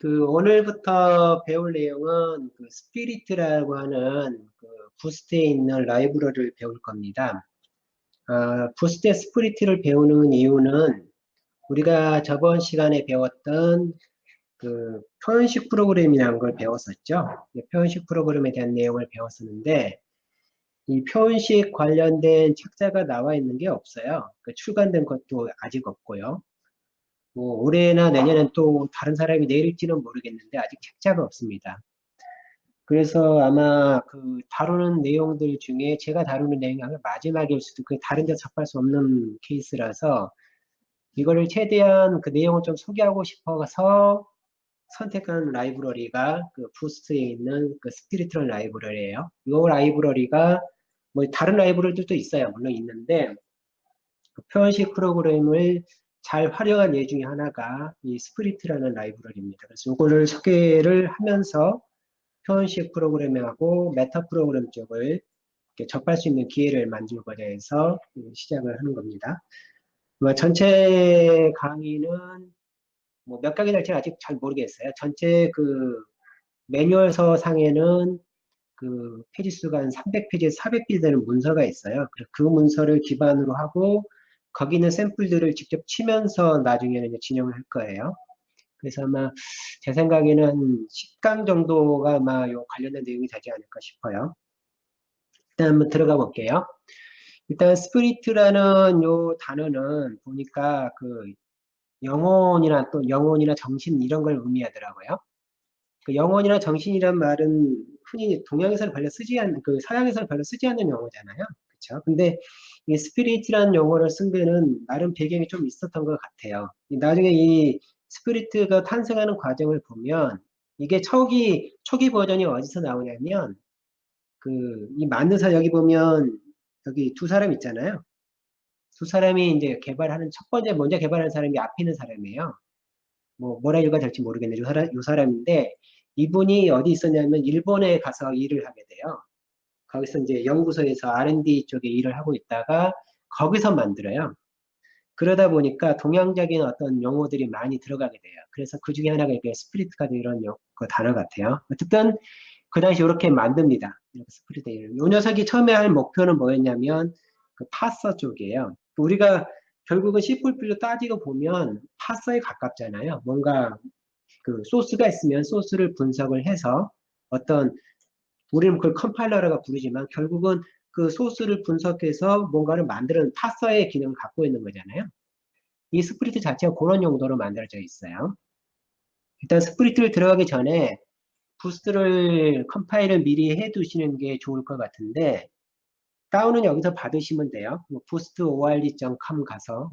오늘부터 배울 내용은 스피릿이라고 하는 부스트에 있는 라이브러리를 배울 겁니다. 부스트의 스피릿을 배우는 이유는 우리가 저번 시간에 배웠던 표현식 프로그램이라는 걸 배웠었죠. 이 표현식 프로그램에 대한 내용을 배웠었는데 이 표현식 관련된 책자가 나와 있는 게 없어요. 출간된 것도 아직 없고요. 뭐 올해나 내년엔 또 다른 사람이 내릴지는 모르겠는데 아직 책자가 없습니다. 그래서 아마 다루는 내용들 중에 제가 다루는 내용이 아마 마지막일 수도 다른 데 접할 수 없는 케이스라서 이거를 최대한 내용을 좀 소개하고 싶어서 선택한 라이브러리가 부스트에 있는 스피리트럴 라이브러리예요. 이 라이브러리가 뭐 다른 라이브러리들도 있어요. 물론 있는데 표현식 프로그램을 잘 활용한 예 중에 하나가 이 스프리트라는 라이브러리입니다. 그래서 이거를 소개를 하면서 표현식 프로그램하고 메타 프로그램 쪽을 접할 수 있는 기회를 만들고자 해서 시작을 하는 겁니다. 전체 강의는 뭐 몇 강이 될지 아직 잘 모르겠어요. 전체 매뉴얼서 상에는 페이지 수가 한 300페이지, 400페이지 되는 문서가 있어요. 그 문서를 기반으로 하고 거기는 샘플들을 직접 치면서 나중에는 진행을 할 거예요. 그래서 아마 제 생각에는 10강 정도가 아마 요 관련된 내용이 되지 않을까 싶어요. 일단 한번 들어가 볼게요. 일단 스피리트라는 요 단어는 보니까 영혼이나 또 영혼이나 정신 이런 걸 의미하더라고요. 영혼이나 정신이란 말은 흔히 동양에서는 별로 쓰지 않는, 서양에서는 별로 쓰지 않는 용어잖아요. 그쵸? 근데 이 스피릿이라는 용어를 쓴 데는 나름 배경이 좀 있었던 것 같아요. 나중에 이 스피릿가 탄생하는 과정을 보면 이게 초기 버전이 어디서 나오냐면 이 만드사 여기 보면 여기 두 사람 있잖아요. 두 사람이 이제 개발하는 첫 번째 먼저 개발하는 사람이 앞에 있는 사람이에요. 뭐라 읽어야 될지 모르겠는데 요 사람인데 이분이 어디 있었냐면 일본에 가서 일을 하게 돼요. 거기서 이제 연구소에서 R&D 쪽에 일을 하고 있다가 거기서 만들어요. 그러다 보니까 동양적인 어떤 용어들이 많이 들어가게 돼요. 그래서 그 중에 하나가 이게 스프리트가 이런 단어 같아요. 어쨌든 그 당시 이렇게 만듭니다. 이렇게 스프리트. 요 녀석이 처음에 할 목표는 뭐였냐면 파서 쪽이에요. 우리가 결국은 C++로 따지고 보면 파서에 가깝잖아요. 뭔가 소스가 있으면 소스를 분석을 해서 어떤 우리는 그걸 컴파일러라고 부르지만 결국은 그 소스를 분석해서 뭔가를 만드는 파서의 기능을 갖고 있는 거잖아요. 이 스프리트 자체가 그런 용도로 만들어져 있어요. 일단 스프리트를 들어가기 전에 부스트를 컴파일을 미리 해 두시는 게 좋을 것 같은데 다운은 여기서 받으시면 돼요. boost.org.com 가서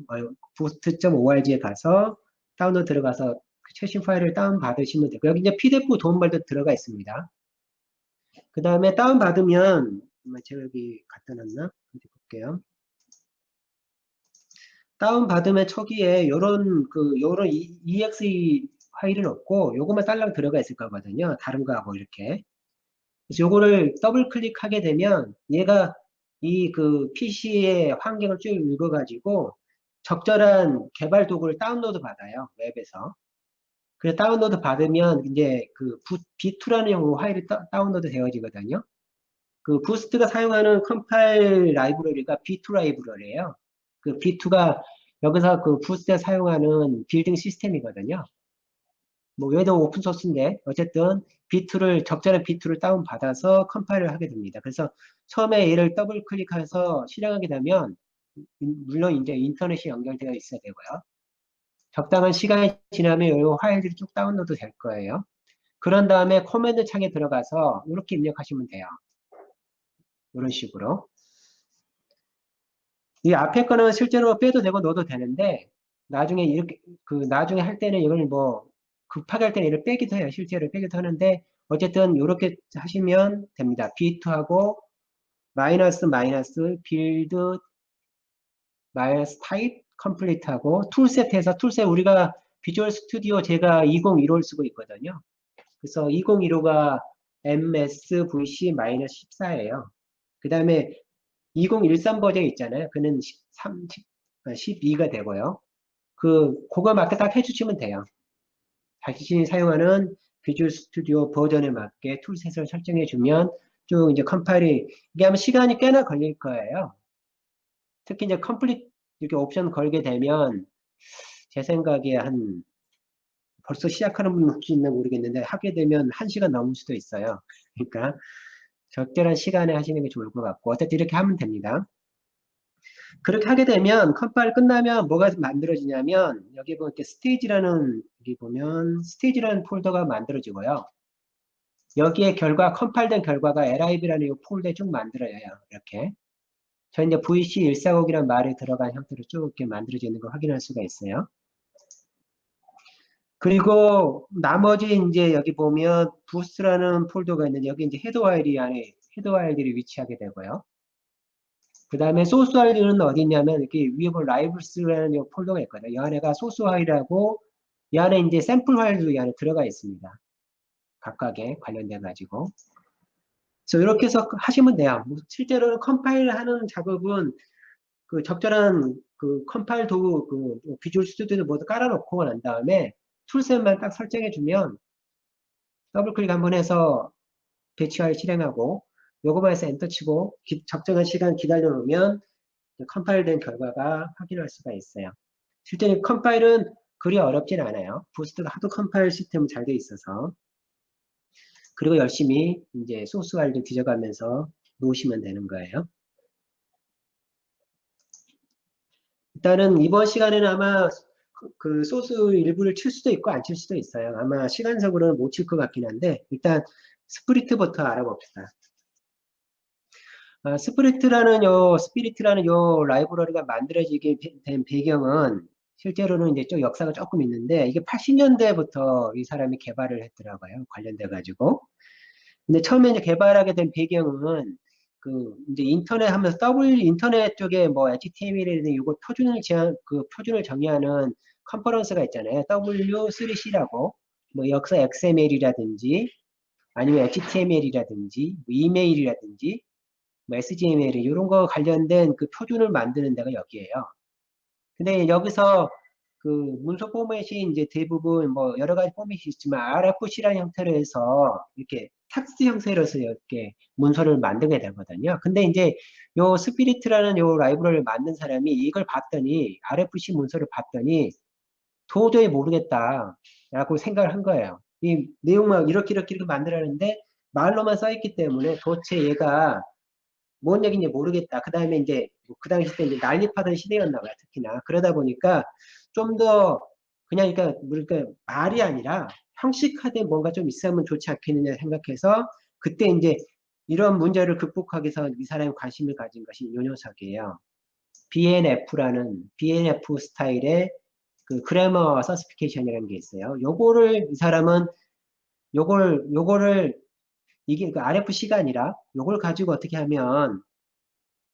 boost.org에 가서 다운로 들어가서 최신 파일을 다운 받으시면 되고 여기 이제 PDF 도움말도 들어가 있습니다. 그 다음에 다운 받으면 제가 여기 갖다 놨나? 어디 볼게요. 다운 받으면 초기에 요런 exe 파일은 없고 요것만 딸랑 들어가 있을 거거든요. 다른 거하고 이렇게. 그래서 요거를 더블 클릭하게 되면 얘가 PC의 환경을 쭉 읽어가지고 적절한 개발 도구를 다운로드 받아요. 웹에서. 그래서 다운로드 받으면 이제 B2라는 용어 파일이 다운로드 되어지거든요. 부스트가 사용하는 컴파일 라이브러리가 B2 라이브러리예요. B2가 여기서 부스트가 사용하는 빌딩 시스템이거든요. 뭐 얘도 오픈 소스인데 어쨌든 적절한 B2를 다운 받아서 컴파일을 하게 됩니다. 그래서 처음에 얘를 더블 클릭해서 실행하게 되면 물론 이제 인터넷이 연결되어 있어야 되고요. 적당한 시간이 지나면 이 파일들이 쭉 다운로드 될 거예요. 그런 다음에 코맨드 창에 들어가서 이렇게 입력하시면 돼요. 이런 식으로. 이 앞에 거는 실제로 빼도 되고 넣어도 되는데 나중에 이렇게 나중에 할 때는 이걸 뭐 급하게 할 때는 얘를 빼기도 해요. 실제로 빼기도 하는데 어쨌든 이렇게 하시면 됩니다. B2하고 마이너스 빌드 마이너스 타입 컴플리트하고 툴셋해서 툴셋 우리가 비주얼 스튜디오 제가 2015를 쓰고 있거든요. 그래서 2015가 MSVC-14예요. 그 다음에 2013 버전 있잖아요. 그는 12가 되고요. 그거 맞게 딱 해주시면 돼요. 자신이 사용하는 비주얼 스튜디오 버전에 맞게 툴셋을 설정해주면 쭉 이제 컴파일이, 이게 아마 시간이 꽤나 걸릴 거예요. 특히 이제 컴플릿 이렇게 옵션 걸게 되면 제 생각에 한 벌써 시작하는 분 혹시 있나 모르겠는데 하게 되면 1시간 넘을 수도 있어요. 그러니까 적절한 시간에 하시는 게 좋을 것 같고 어쨌든 이렇게 하면 됩니다. 그렇게 하게 되면 컴파일 끝나면 뭐가 만들어지냐면 여기 보면 이렇게 스테이지라는 여기 보면 스테이지라는 폴더가 만들어지고요. 여기에 결과 컴파일된 결과가 liv라는 이 폴더에 쭉 만들어져요. 이렇게. 저 이제 VC140이라는 말이 들어간 형태로 쭉 이렇게 만들어지는 걸 확인할 수가 있어요. 그리고 나머지 이제 여기 보면 부스트라는 폴더가 있는데 여기 이제 헤더 파일이 안에 헤더 파일들이 위치하게 되고요. 그 다음에 소스 파일은 어디 있냐면 이렇게 위에 보면 라이브스라는 이 폴더가 있거든요. 이 안에가 소스 파일하고 이 안에 이제 샘플 파일도 이 안에 들어가 있습니다. 각각에 관련돼 가지고. 그래서 이렇게 해서 하시면 돼요. 실제로는 컴파일하는 작업은 그 적절한 그 컴파일 도구, 그 비주얼 스튜디오를 모두 깔아놓고 난 다음에 툴셋만 딱 설정해주면 더블 클릭 한번 해서 배치 파일 실행하고 요거만 해서 엔터 치고 적정한 시간 기다려 놓으면 컴파일된 결과가 확인할 수가 있어요. 실제 컴파일은 그리 어렵진 않아요. 부스트가 하도 컴파일 시스템이 잘 돼 있어서. 그리고 열심히 이제 소스 파일도 뒤져가면서 놓으시면 되는 거예요. 일단은 이번 시간에는 아마 그 소스 일부를 칠 수도 있고 안 칠 수도 있어요. 아마 시간적으로는 못 칠 것 같긴 한데 일단 스프리트부터 알아봅시다. 스피리트라는 요 라이브러리가 만들어지게 된 배경은 실제로는 이제 좀 역사가 조금 있는데 이게 80년대부터 이 사람이 개발을 했더라고요. 관련돼 가지고. 근데 처음에 이제 개발하게 된 배경은 그 이제 인터넷 하면서 인터넷 쪽에 뭐 HTML이라든지 이거 표준을 정의하는 컨퍼런스가 있잖아요. W3C라고 뭐 역사 XML이라든지 아니면 HTML이라든지 뭐 이메일이라든지 뭐 SGML 이런 거 관련된 그 표준을 만드는 데가 여기예요. 근데 여기서 그 문서 포맷이 이제 대부분 뭐 여러 가지 포맷이 있지만 RFC라는 형태로 해서 이렇게 텍스트 형태로 해서 이렇게 문서를 만들게 되거든요. 근데 이제 요 스피리트라는 요 라이브러리를 만든 사람이 이걸 봤더니 RFC 문서를 봤더니 도저히 모르겠다라고 생각을 한 거예요. 이 내용만 이렇게 만들었는데 말로만 써 있기 때문에 도대체 얘가 뭔 얘기인지 모르겠다. 그 다음에 이제 그 당시 때 이제 난립하던 시대였나 봐요. 특히나. 그러다 보니까 좀 더 그냥 그러니까 말이 아니라 형식화된 뭔가 좀 있으면 좋지 않겠느냐 생각해서 그때 이제 이런 문제를 극복하기 위해서 이 사람이 관심을 가진 것이 요 녀석이에요. BNF 스타일의 그 그래머 서스피케이션이라는 게 있어요. 요거를 이 사람은 요거를 이게 그 RFC가 아니라 요걸 가지고 어떻게 하면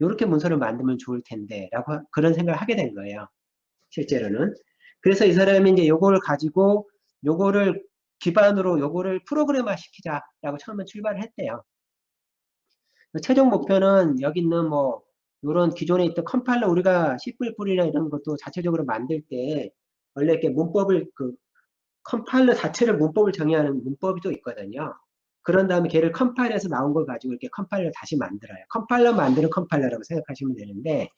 이렇게 문서를 만들면 좋을 텐데 라고 그런 생각을 하게 된 거예요. 실제로는. 그래서 이 사람이 이제 요거를 가지고 요거를 기반으로 요거를 프로그램화 시키자라고 처음에 출발을 했대요. 최종 목표는 여기 있는 뭐 요런 기존에 있던 컴파일러 우리가 C++이나 이런 것도 자체적으로 만들 때 원래 이렇게 문법을 컴파일러 자체를 문법을 정의하는 문법이 또 있거든요. 그런 다음에 걔를 컴파일해서 나온 걸 가지고 이렇게 컴파일러 다시 만들어요. 컴파일러 만드는 컴파일러라고 생각하시면 되는데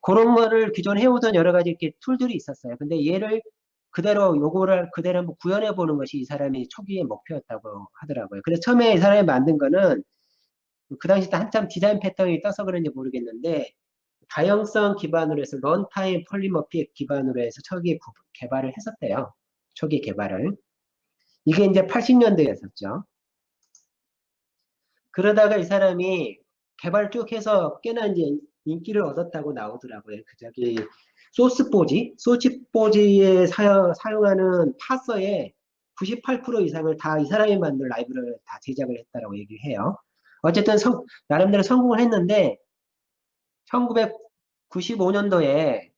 그런 거를 기존에 해오던 여러 가지 이렇게 툴들이 있었어요. 근데 얘를 그대로 요거를 그대로 한번 구현해 보는 것이 이 사람이 초기의 목표였다고 하더라고요. 그래서 처음에 이 사람이 만든 거는 그 당시 때 한참 디자인 패턴이 떠서 그런지 모르겠는데 다형성 기반으로 해서 런타임 폴리머피 기반으로 해서 초기에 개발을 했었대요. 초기 개발을. 이게 이제 80년대였었죠. 그러다가 이 사람이 개발 쭉 해서 꽤나 이제 인기를 얻었다고 나오더라고요. 소스포지에 사용하는 파서의 98% 이상을 다 이 사람이 만든 라이브러리를 다 제작을 했다라고 얘기를 해요. 어쨌든 나름대로 성공을 했는데 1995년도에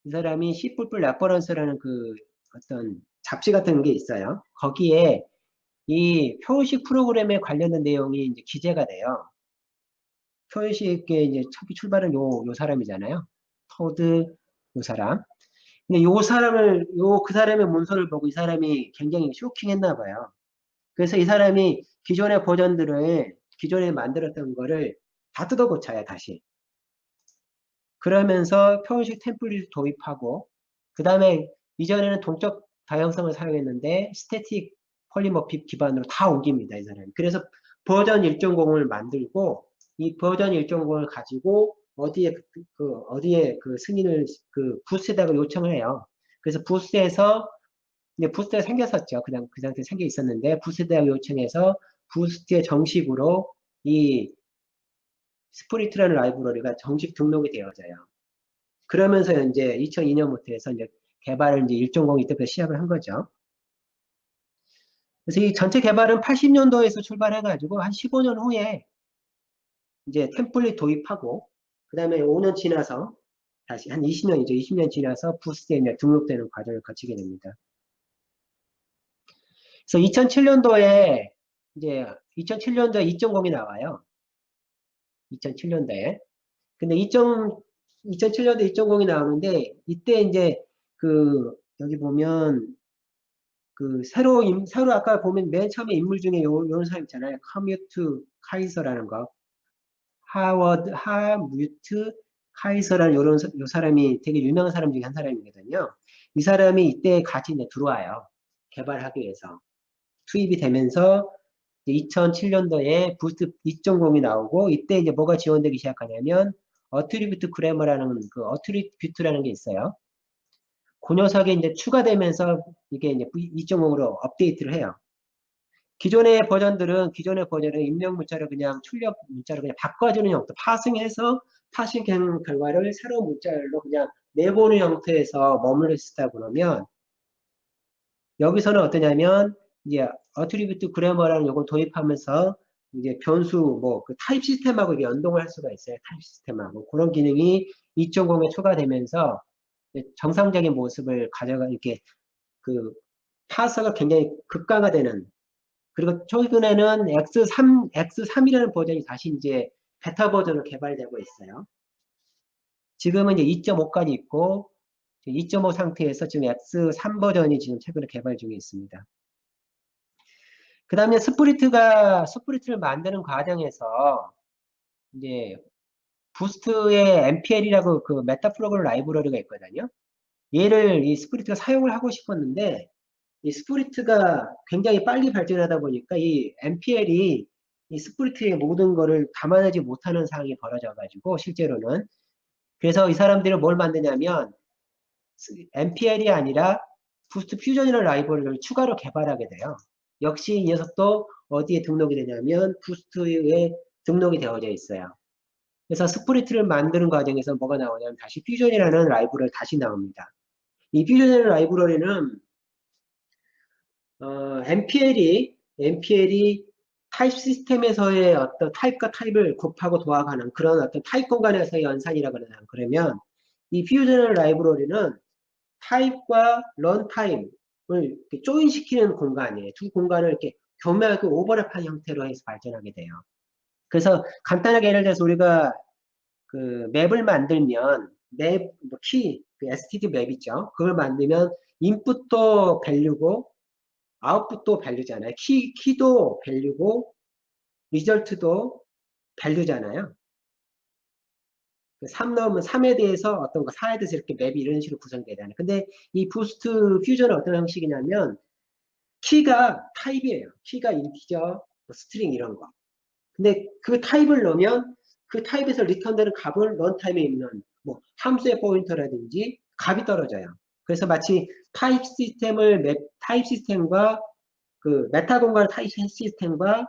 이 사람이 C++ 레퍼런스라는 그 어떤 잡지 같은 게 있어요. 거기에 이 표의식 프로그램에 관련된 내용이 이제 기재가 돼요. 표의식의 이제 초기 출발은 요 사람이잖아요. 토드 요 사람. 근데 그 사람의 문서를 보고 이 사람이 굉장히 쇼킹했나 봐요. 그래서 이 사람이 기존에 만들었던 거를 다 뜯어 고쳐요, 다시. 그러면서 표현식 템플릿을 도입하고, 그 다음에 이전에는 동적 다양성을 사용했는데, 스태틱 폴리모픽 기반으로 다 옮깁니다, 이 사람이. 그래서 버전 1.0을 만들고, 이 버전 1.0을 가지고, 어디에 그 승인을, 부스에다가 요청을 해요. 그래서 이제 부스트가 생겼었죠. 그냥 그 상태에 생겨 있었는데, 부스트에다가 요청해서, 부스트에 정식으로 이 스프리트라는 라이브러리가 정식 등록이 되어져요. 그러면서 이제 2002년부터 해서 이제 개발을 이제 1.0 이때부터 시작을 한 거죠. 그래서 이 전체 개발은 80년도에서 출발해가지고 한 15년 후에 이제 템플릿 도입하고 그 다음에 5년 지나서 다시 한 20년이죠. 20년 지나서 부스트에 이제 등록되는 과정을 거치게 됩니다. 그래서 2007년도에 이제 2007년도에 2.0이 나와요. 2007년도에. 근데 2007년도에 2.0이 나오는데 이때 이제 여기 보면 새로 아까 보면 맨 처음에 인물 중에 요런 사람 있잖아요. 커뮤트 카이서라는 거. 하뮤트 카이서라는 요 사람이 되게 유명한 사람 중에 한 사람이거든요. 이 사람이 이때 같이 이제 들어와요. 개발하기 위해서. 투입이 되면서 2007년도에 부스트 2.0이 나오고 이때 이제 뭐가 지원되기 시작하냐면 어트리뷰트 그래머라는 어트리뷰트라는 게 있어요. 그 녀석이 이제 추가되면서 이게 이제 2.0으로 업데이트를 해요. 기존의 버전은 입력 문자를 그냥 출력 문자를 그냥 바꿔주는 형태, 파싱 결과를 새로운 문자로 그냥 내보는 형태에서 머물러 있다 보면 여기서는 어떠냐면 이제 어트리뷰트 그래머라는 요걸 도입하면서 이제 변수 타입 시스템하고 이게 연동을 할 수가 있어요. 타입 시스템하고 그런 기능이 2.0에 추가되면서 정상적인 모습을 이렇게 파서가 굉장히 극강화되는 그리고 최근에는 X3이라는 버전이 다시 이제 베타 버전으로 개발되고 있어요. 지금은 이제 2.5까지 있고 2.5 상태에서 지금 X3 버전이 지금 최근에 개발 중에 있습니다. 그 다음에 스프리트를 만드는 과정에서 이제 부스트의 MPL이라고 그 메타 프로그램 라이브러리가 있거든요. 이 스프리트가 사용을 하고 싶었는데 이 스프리트가 굉장히 빨리 발전하다 보니까 이 MPL이 이 스프리트의 모든 거를 감안하지 못하는 상황이 벌어져가지고 실제로는 그래서 이 사람들은 뭘 만드냐면 MPL이 아니라 부스트 퓨전이라는 라이브러리를 추가로 개발하게 돼요. 역시 이 녀석도 어디에 등록이 되냐면 부스트에 등록이 되어져 있어요. 그래서 스프리트를 만드는 과정에서 뭐가 나오냐면 다시 퓨전이라는 라이브러리 다시 나옵니다. 이 퓨전이라는 라이브러리는 MPL이 타입 시스템에서의 어떤 타입과 타입을 곱하고 도합하는 그런 어떤 타입 공간에서의 연산이라고 그러면 이 퓨전 라이브러리는 타입과 런타임을 조인시키는 공간이에요. 두 공간을 이렇게 교묘하게 오버랩한 형태로 해서 발전하게 돼요. 그래서 간단하게 예를 들어서 우리가 맵을 만들면 STD 맵 있죠. 그걸 만들면 인풋도 밸류고 아웃풋도 밸류잖아요. 키도 밸류고 리절트도 밸류잖아요. 3 넣으면 3에 대해서 어떤 거 4에 대해서 이렇게 맵이 이런 식으로 구성돼야 되잖아요. 근데 이 부스트 퓨전은 어떤 형식이냐면 키가 타입이에요. 키가 인티저, 스트링 이런 거. 근데 그 타입을 넣으면 그 타입에서 리턴되는 값을 런타임에 있는 함수의 포인터라든지 값이 떨어져요. 그래서 마치 타입 시스템과 메타 공간 타입 시스템과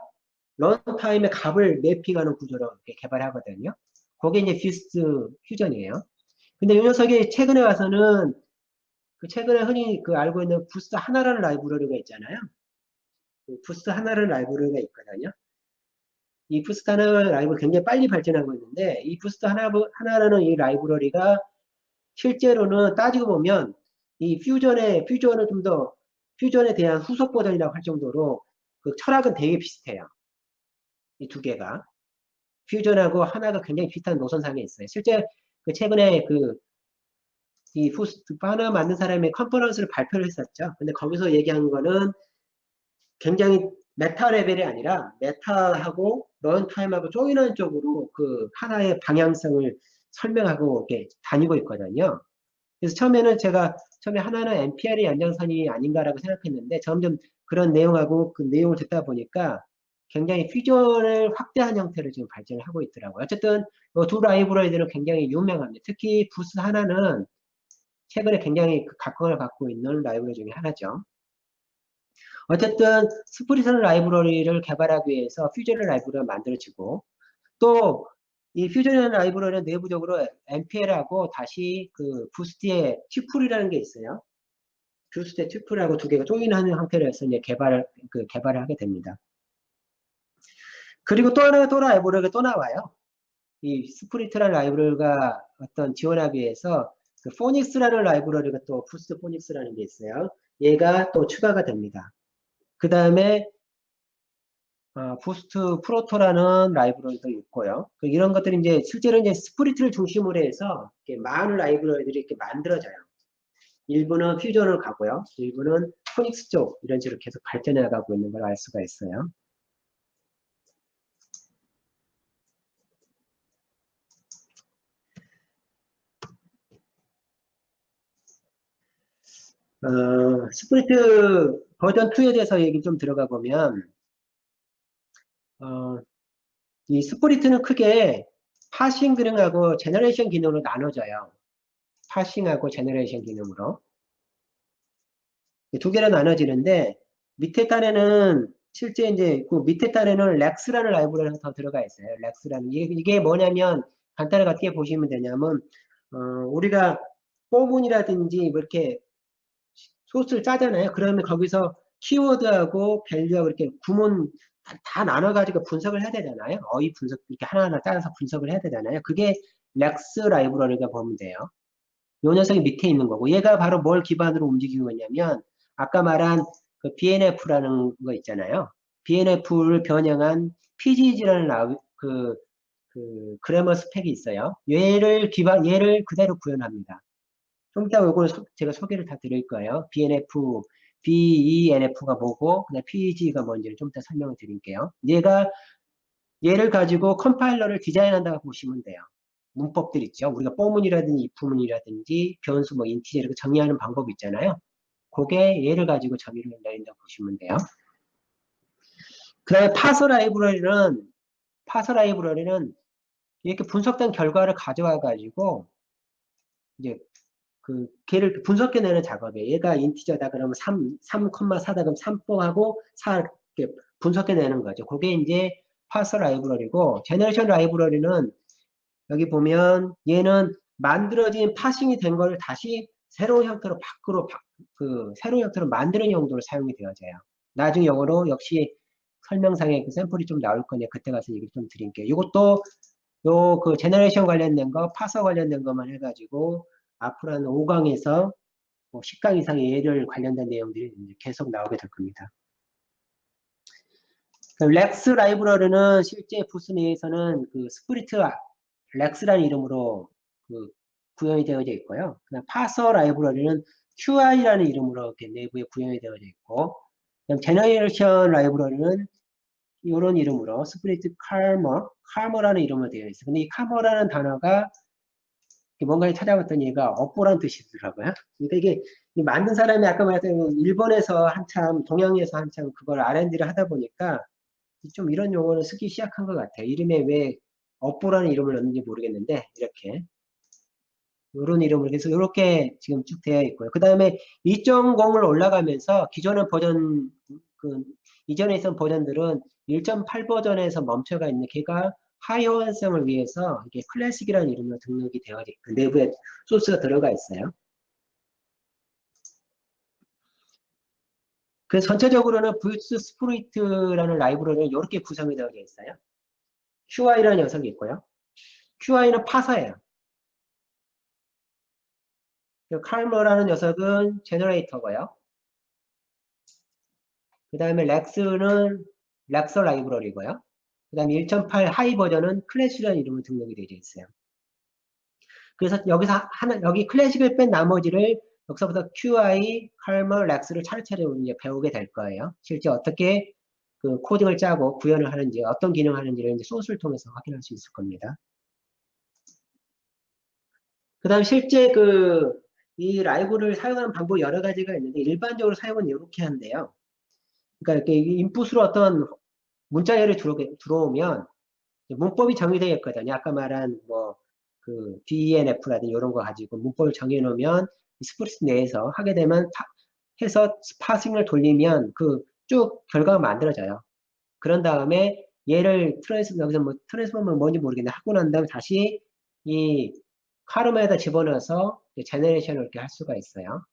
런타임의 값을 매핑하는 구조로 이렇게 개발하거든요. 그게 이제 뷰스트 퓨전이에요. 근데 이 녀석이 최근에 와서는 최근에 흔히 알고 있는 부스트 하나라는 라이브러리가 있잖아요. 부스트 하나라는 라이브러리가 있거든요. 이 부스트 하나라는 라이브러리 굉장히 빨리 발전하고 있는데 이 부스트 하나라는 이 라이브러리가 실제로는 따지고 보면 이 퓨전을 좀 더 퓨전에 대한 후속 버전이라고 할 정도로 철학은 되게 비슷해요. 이 두 개가. 퓨전하고 하나가 굉장히 비슷한 노선상에 있어요. 실제 최근에 이 부스트 하나 만든 사람의 컨퍼런스를 발표를 했었죠. 근데 거기서 얘기한 거는 굉장히 메타 레벨이 아니라 메타하고 런타임하고 조인하는 쪽으로 그 하나의 방향성을 설명하고 이렇게 다니고 있거든요. 그래서 처음에 하나는 NPR의 연장선이 아닌가라고 생각했는데 점점 그런 내용하고 그 내용을 듣다 보니까 굉장히 퓨전을 확대한 형태로 지금 발전을 하고 있더라고요. 어쨌든 두 라이브러리들은 굉장히 유명합니다. 특히 부스 하나는 최근에 굉장히 그 각광을 받고 있는 라이브러리 중에 하나죠. 어쨌든 스프리트 라이브러리를 개발하기 위해서 퓨전 라이브러리가 만들어지고 또 이 퓨전 라이브러리는 내부적으로 NPL하고 다시 그 부스트의 튜플이라는 게 있어요. 부스트의 튜플하고 두 개가 조인하는 형태로 해서 이제 개발을 하게 됩니다. 그리고 또 라이브러리가 또 나와요. 이 스프리트라는 라이브러리가 어떤 지원하기 위해서 그 포닉스라는 라이브러리가 또 부스트 포닉스라는 게 있어요. 얘가 또 추가가 됩니다. 그 다음에 부스트 프로토라는 라이브러리도 있고요. 이런 것들이 이제 실제로 이제 스프리트를 중심으로 해서 이렇게 많은 라이브러리들이 이렇게 만들어져요. 일부는 퓨전을 가고요. 일부는 포닉스 쪽 이런 식으로 계속 발전해 나가고 있는 걸 알 수가 있어요. 스프리트 버전 2에 대해서 얘기 좀 들어가 보면 이 스프리트는 크게 파싱 기능하고 제너레이션 기능으로 나눠져요. 파싱하고 제너레이션 기능으로. 두 개로 나눠지는데 밑에 단에는 실제 이제 그 밑에 단에는 렉스라는 라이브러리가 더 들어가 있어요. 렉스라는 이게 뭐냐면 간단하게 어떻게 보시면 되냐면 우리가 포문이라든지 뭐 이렇게 소스를 짜잖아요. 그러면 거기서 키워드하고 밸류하고 이렇게 구문 다 나눠가지고 분석을 해야 되잖아요. 어휘 분석 이렇게 하나하나 짜서 분석을 해야 되잖아요. 그게 렉스 라이브러리가 보면 돼요. 요 녀석이 밑에 있는 거고 얘가 바로 뭘 기반으로 움직이고 있냐면 아까 말한 그 BNF라는 거 있잖아요. BNF를 변형한 PGG라는 그 그래머 스펙이 있어요. 얘를 그대로 구현합니다. 좀 이따 이걸 제가 소개를 다 드릴 거예요. BNF, BENF가 뭐고, 그다음 PG가 뭔지를 좀 이따 설명을 드릴게요. 얘를 가지고 컴파일러를 디자인한다고 보시면 돼요. 문법들 있죠. 우리가 포문이라든지 if문이라든지 변수 뭐 인티저 이렇게 정의하는 방법 있잖아요. 그게 얘를 가지고 정의를 내린다고 보시면 돼요. 그 다음에 파서 라이브러리는 이렇게 분석된 결과를 가져와 가지고 이제 걔를 분석해내는 작업이에요. 얘가 인티저다 그러면 3,4다 그럼 3포하고 4 이렇게 분석해내는 거죠. 그게 이제 파서 라이브러리고 제너레이션 라이브러리는 여기 보면 얘는 만들어진 파싱이 된 거를 다시 새로운 형태로 새로운 형태로 만드는 용도로 사용이 되어져요. 나중에 영어로 역시 설명상에 그 샘플이 좀 나올 거니까 그때 가서 얘기 좀 드릴게요. 이것도 그 제너레이션 관련된 거, 파서 관련된 것만 해가지고 앞으로 한 5강에서 뭐 10강 이상의 예를 관련된 내용들이 계속 나오게 될 겁니다. 렉스 라이브러리는 실제 부스 내에서는 그 스프리트 렉스라는 이름으로 구현이 되어져 있고요. 그다음 파서 라이브러리는 QI라는 이름으로 이렇게 내부에 구현이 되어져 있고, 그다음 제너레이션 라이브러리는 이런 이름으로 스프리트 칼머라는 이름으로 되어 있어요. 근데 이 칼머라는 단어가 뭔가를 찾아봤더니 얘가 업보라는 뜻이더라고요. 그러니까 이게 만든 사람이 아까 말했던 일본에서 한참, 동양에서 한참 그걸 R&D를 하다 보니까 좀 이런 용어를 쓰기 시작한 것 같아요. 이름에 왜 업보라는 이름을 넣는지 모르겠는데 이렇게 이런 이름으로 해서 이렇게 지금 쭉 되어 있고요. 그 다음에 2.0을 올라가면서 기존의 버전 이전에 있던 버전들은 1.8 버전에서 멈춰가 있는 걔가 하이어 완성을 위해서 이게 클래식이라는 이름으로 등록이 되어 있고 내부에 소스가 들어가 있어요. 그래서 전체적으로는 부스 스프리트라는 라이브러리는 이렇게 구성이 되어 있어요. QI라는 녀석이 있고요. QI는 파서예요. 칼머라는 녀석은 제너레이터고요. 그 다음에 렉스는 렉서 라이브러리고요. 그 다음에 1.8 하이 버전은 클래시라는 이름으로 등록이 되어 있어요. 그래서 여기서 여기 클래식을 뺀 나머지를 여기서부터 QI, 칼머, 렉스를 차례차례 이제 배우게 될 거예요. 실제 어떻게 그 코딩을 짜고 구현을 하는지, 어떤 기능을 하는지를 이제 소스를 통해서 확인할 수 있을 겁니다. 그 다음 실제 이 라이브를 사용하는 방법이 여러 가지가 있는데, 일반적으로 사용은 이렇게 한대요. 그러니까 이렇게 인풋으로 어떤 문자열이 들어오면, 문법이 정의되어 있거든요. 아까 말한 DENF라든지 이런 거 가지고 문법을 정해 놓으면 스프리트 내에서 하게 되면 해서 파싱을 돌리면 쭉 결과가 만들어져요. 그런 다음에 얘를 여기서 트랜스포머는 뭔지 모르겠는데 하고 난 다음에 다시 이 카르마에다 집어넣어서 제너레이션을 이렇게 할 수가 있어요.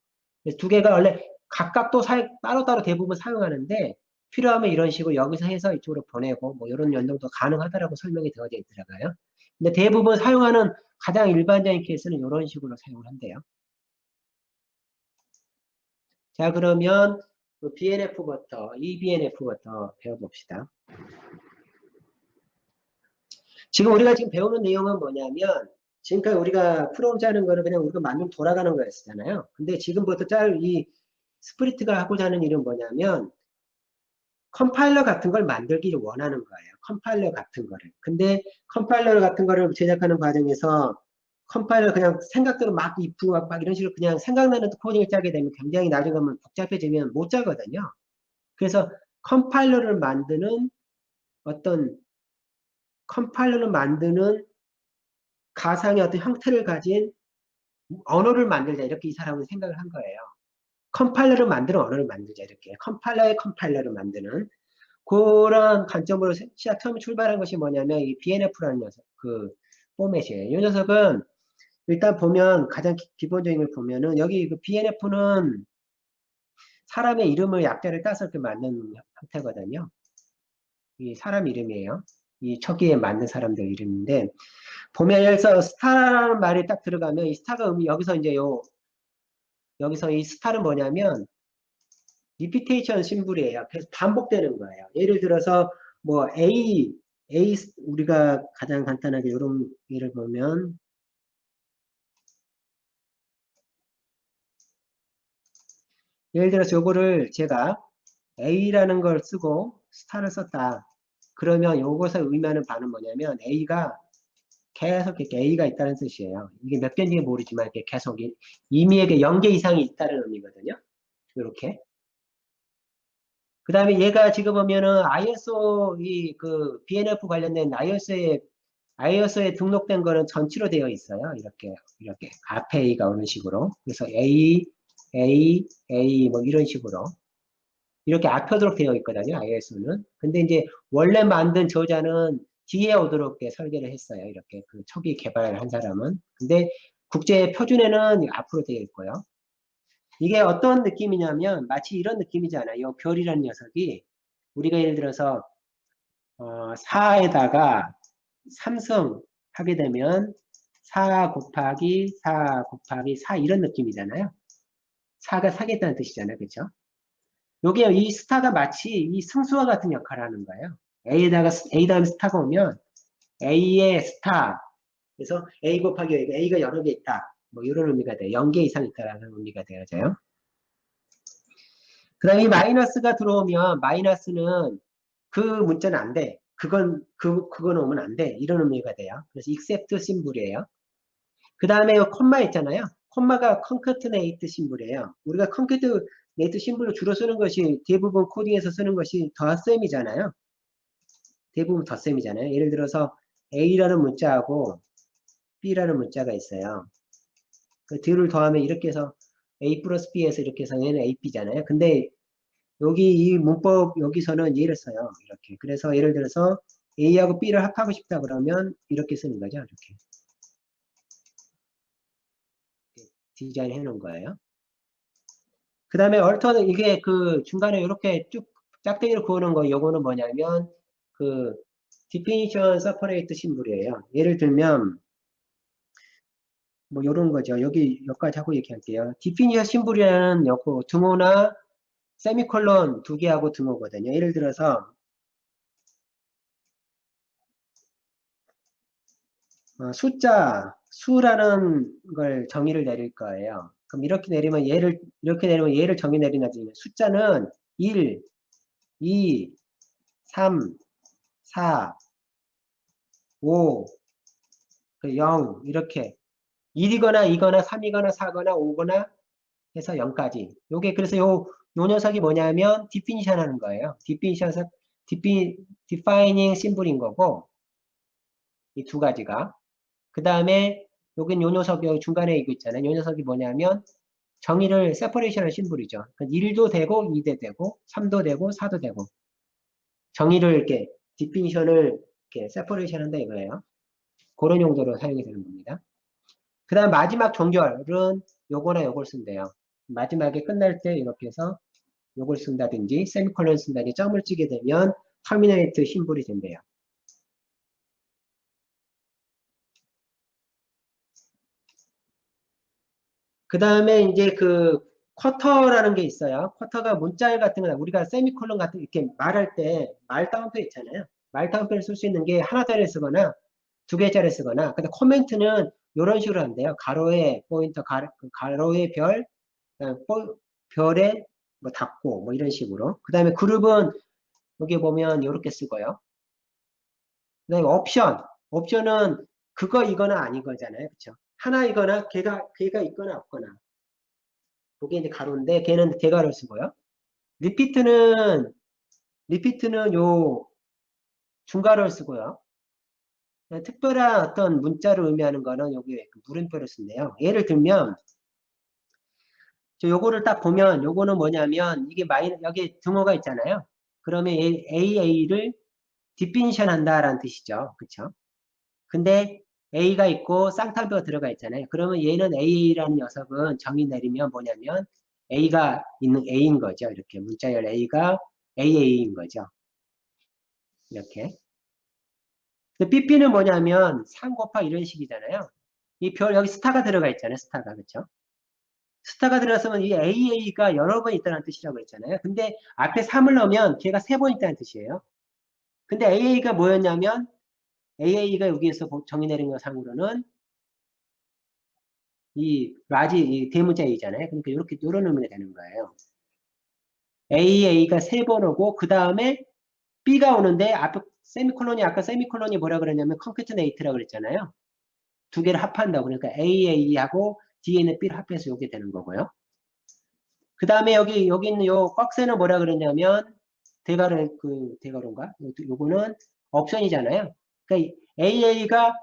그래서 두 개가 원래 각각 또 따로따로 대부분 사용하는데 필요하면 이런 식으로 여기서 해서 이쪽으로 보내고 이런 연동도 가능하다라고 설명이 되어져 있더라고요. 근데 대부분 사용하는 가장 일반적인 케이스는 이런 식으로 사용을 한대요. 자, 그러면 BNF부터, eBNF부터 배워봅시다. 지금 우리가 배우는 내용은 뭐냐면 지금까지 우리가 프롬 짜는 거는 그냥 우리가 만들면 돌아가는 거였잖아요. 근데 지금부터 이 스프리트가 하고자 하는 일은 뭐냐면 컴파일러 같은 걸 만들기를 원하는 거예요. 컴파일러 같은 거를. 근데 컴파일러 같은 거를 제작하는 과정에서 컴파일러 그냥 생각대로 막 입고 막 이런 식으로 그냥 생각나는 코딩을 짜게 되면 굉장히 나중에 가면 복잡해지면 못 짜거든요. 그래서 어떤 컴파일러를 만드는 가상의 어떤 형태를 가진 언어를 만들자 이렇게 이 사람은 생각을 한 거예요. 컴파일러를 만드는 언어를 만들자 이렇게. 컴파일러를 만드는 그런 관점으로 처음 출발한 것이 뭐냐면 이 BNF라는 녀석, 포맷이에요. 이 녀석은 일단 보면 가장 기본적인 걸 보면은 여기 BNF는 사람의 이름을 약자를 따서 이렇게 만든 형태거든요. 이 사람 이름이에요. 이 초기에 만든 사람들 이름인데 보면 여기서 스타라는 말이 딱 들어가면 이 스타가 여기서 이제 여기서 이 스타는 뭐냐면 리피테이션 심볼이에요. 그래서 반복되는 거예요. 예를 들어서 우리가 가장 간단하게 이런 예를 보면 예를 들어서 요거를 제가 A라는 걸 쓰고 스타를 썼다. 그러면 요것을 의미하는 바는 뭐냐면 A가 계속 이렇게 A가 있다는 뜻이에요. 이게 몇 개인지 모르지만 이렇게 계속 임의에게 0개 이상이 있다는 의미거든요. 이렇게. 그 다음에 얘가 지금 보면은 ISO BNF 관련된 iOS에 등록된 거는 전치로 되어 있어요. 이렇게 앞에 A가 오는 식으로. 그래서 A, A 이런 식으로 이렇게 앞서도록 되어 있거든요. iOS는. 근데 이제 원래 만든 저자는 뒤에 오도록 설계를 했어요. 이렇게 초기 개발한 사람은. 근데 국제 표준에는 앞으로 되어 있고요. 이게 어떤 느낌이냐면 마치 이런 느낌이잖아요. 별이라는 녀석이 우리가 예를 들어서 4에다가 3승 하게 되면 4 곱하기 4 곱하기 4 이런 느낌이잖아요. 4가 사겠다는 뜻이잖아요. 그렇죠? 요게 이 스타가 마치 이 승수와 같은 역할을 하는 거예요. A 다음에 스타가 오면 A의 스타 그래서 A 곱하기 A가 여러 개 있다. 이런 의미가 돼요. 0개 이상 있다라는 의미가 되어져요. 그 다음에 이 마이너스가 들어오면 마이너스는 그 문자는 안 돼. 그건 오면 안 돼. 이런 의미가 돼요. 그래서 except 심볼이에요. 그 다음에 콤마 있잖아요. 콤마가 concatenate 심볼이에요. 우리가 concatenate 심볼로 주로 쓰는 것이 대부분 코딩에서 쓰는 것이 덧셈이잖아요. 대부분 덧셈이잖아요. 예를 들어서 A라는 문자하고 B라는 문자가 있어요. 그 둘을 더하면 이렇게 해서 A 플러스 B에서 이렇게 해서 얘는 AB잖아요. 근데 여기 이 문법 여기서는 얘를 써요. 이렇게. 그래서 예를 들어서 A하고 B를 합하고 싶다 그러면 이렇게 쓰는 거죠. 이렇게. 디자인 해 놓은 거예요. 그 다음에 얼터는 이게 중간에 이렇게 쭉 짝대기로 그어놓은 거 요거는 뭐냐면 definition separate 심볼이에요. 예를 들면 요런 거죠. 여기까지 하고 얘기할게요. definition 심볼이라는 요거 등호나 세미콜론 두 개하고 등호거든요. 예를 들어서 숫자 수라는 걸 정의를 내릴 거예요. 그럼 이렇게 내리면 얘를 정의 내리나지. 숫자는 1, 2, 3, 4, 5, 0, 이렇게 1이거나 2거나 3이거나 4거나 5거나 해서 0까지. 요게 그래서 요 녀석이 뭐냐면 디피니션 하는 거예요. 디파이닝 심볼인 거고 이 두 가지가. 그 다음에 여긴 요 녀석 여기 중간에 이거 있잖아요. 요 녀석이 뭐냐면 정의를 세퍼레이션을 심볼이죠. 그러니까 1도 되고 2도 되고 3도 되고 4도 되고 정의를 이렇게 디피니션을 이렇게 세퍼레이션 한다 이거예요. 그런 용도로 사용이 되는 겁니다. 그 다음 마지막 종결은 요거나 요걸 쓴대요. 마지막에 끝날 때 이렇게 해서 요걸 쓴다든지 세미콜론 쓴다든지 점을 찍게 되면 터미네이트 심볼이 된대요. 그 다음에 이제 그 쿼터라는 게 있어요. 쿼터가 문자열 같은 거 우리가 세미콜론 같은 이렇게 말할 때 말다운표 있잖아요. 말다운표를 쓸 수 있는 게 하나짜리 쓰거나 두 개짜리 쓰거나 근데 코멘트는 이런 식으로 한대요. 가로에 포인터, 가로에 별, 별에 뭐 닫고 뭐 이런 식으로. 그 다음에 그룹은 여기 보면 이렇게 쓰고요. 그 다음에 옵션은 그거 이거나 아닌 거잖아요. 그쵸? 하나이거나 걔가 있거나 없거나. 그게 이제 가로인데 걔는 대괄호 쓰고요. 리피트는 요 중괄호를 쓰고요. 특별한 어떤 문자를 의미하는 거는 여기 물음표를 쓴대요. 예를 들면 요거를 딱 보면 요거는 뭐냐면 이게 여기 등호가 있잖아요. 그러면 AA를 디피니션 한다라는 뜻이죠. 그쵸? 근데 A가 있고 쌍탄표가 들어가 있잖아요. 그러면 얘는 AA라는 녀석은 정의 내리면 뭐냐면 A가 있는 A인 거죠. 이렇게 문자열 A가 AA인 거죠. 이렇게. 근데 BP는 뭐냐면 3 곱하기 이런 식이잖아요. 이 별 여기 스타가 들어가 있잖아요. 스타가 그렇죠? 스타가 들어갔으면 이 AA가 여러 번 있다는 뜻이라고 했잖아요. 근데 앞에 3을 넣으면 걔가 3번 있다는 뜻이에요. 근데 AA가 뭐였냐면 AA가 여기에서 정의 내린 거 상으로는 이 대문자 A잖아요. 그러니까 이렇게 이런 의미가 되는 거예요. AA가 3번 오고 그 다음에 B가 오는데 앞에 세미콜론이 아까 세미콜론이 뭐라 그랬냐면 컨캐트네이트라고 그랬잖아요. 두 개를 합한다고 그러니까 AA하고 뒤에 있는 B를 합해서 이게 되는 거고요. 그 다음에 여기 있는 요 박스는 뭐라 그러냐면 대괄호인가? 요거는 옵션이잖아요. 그러니까 AA가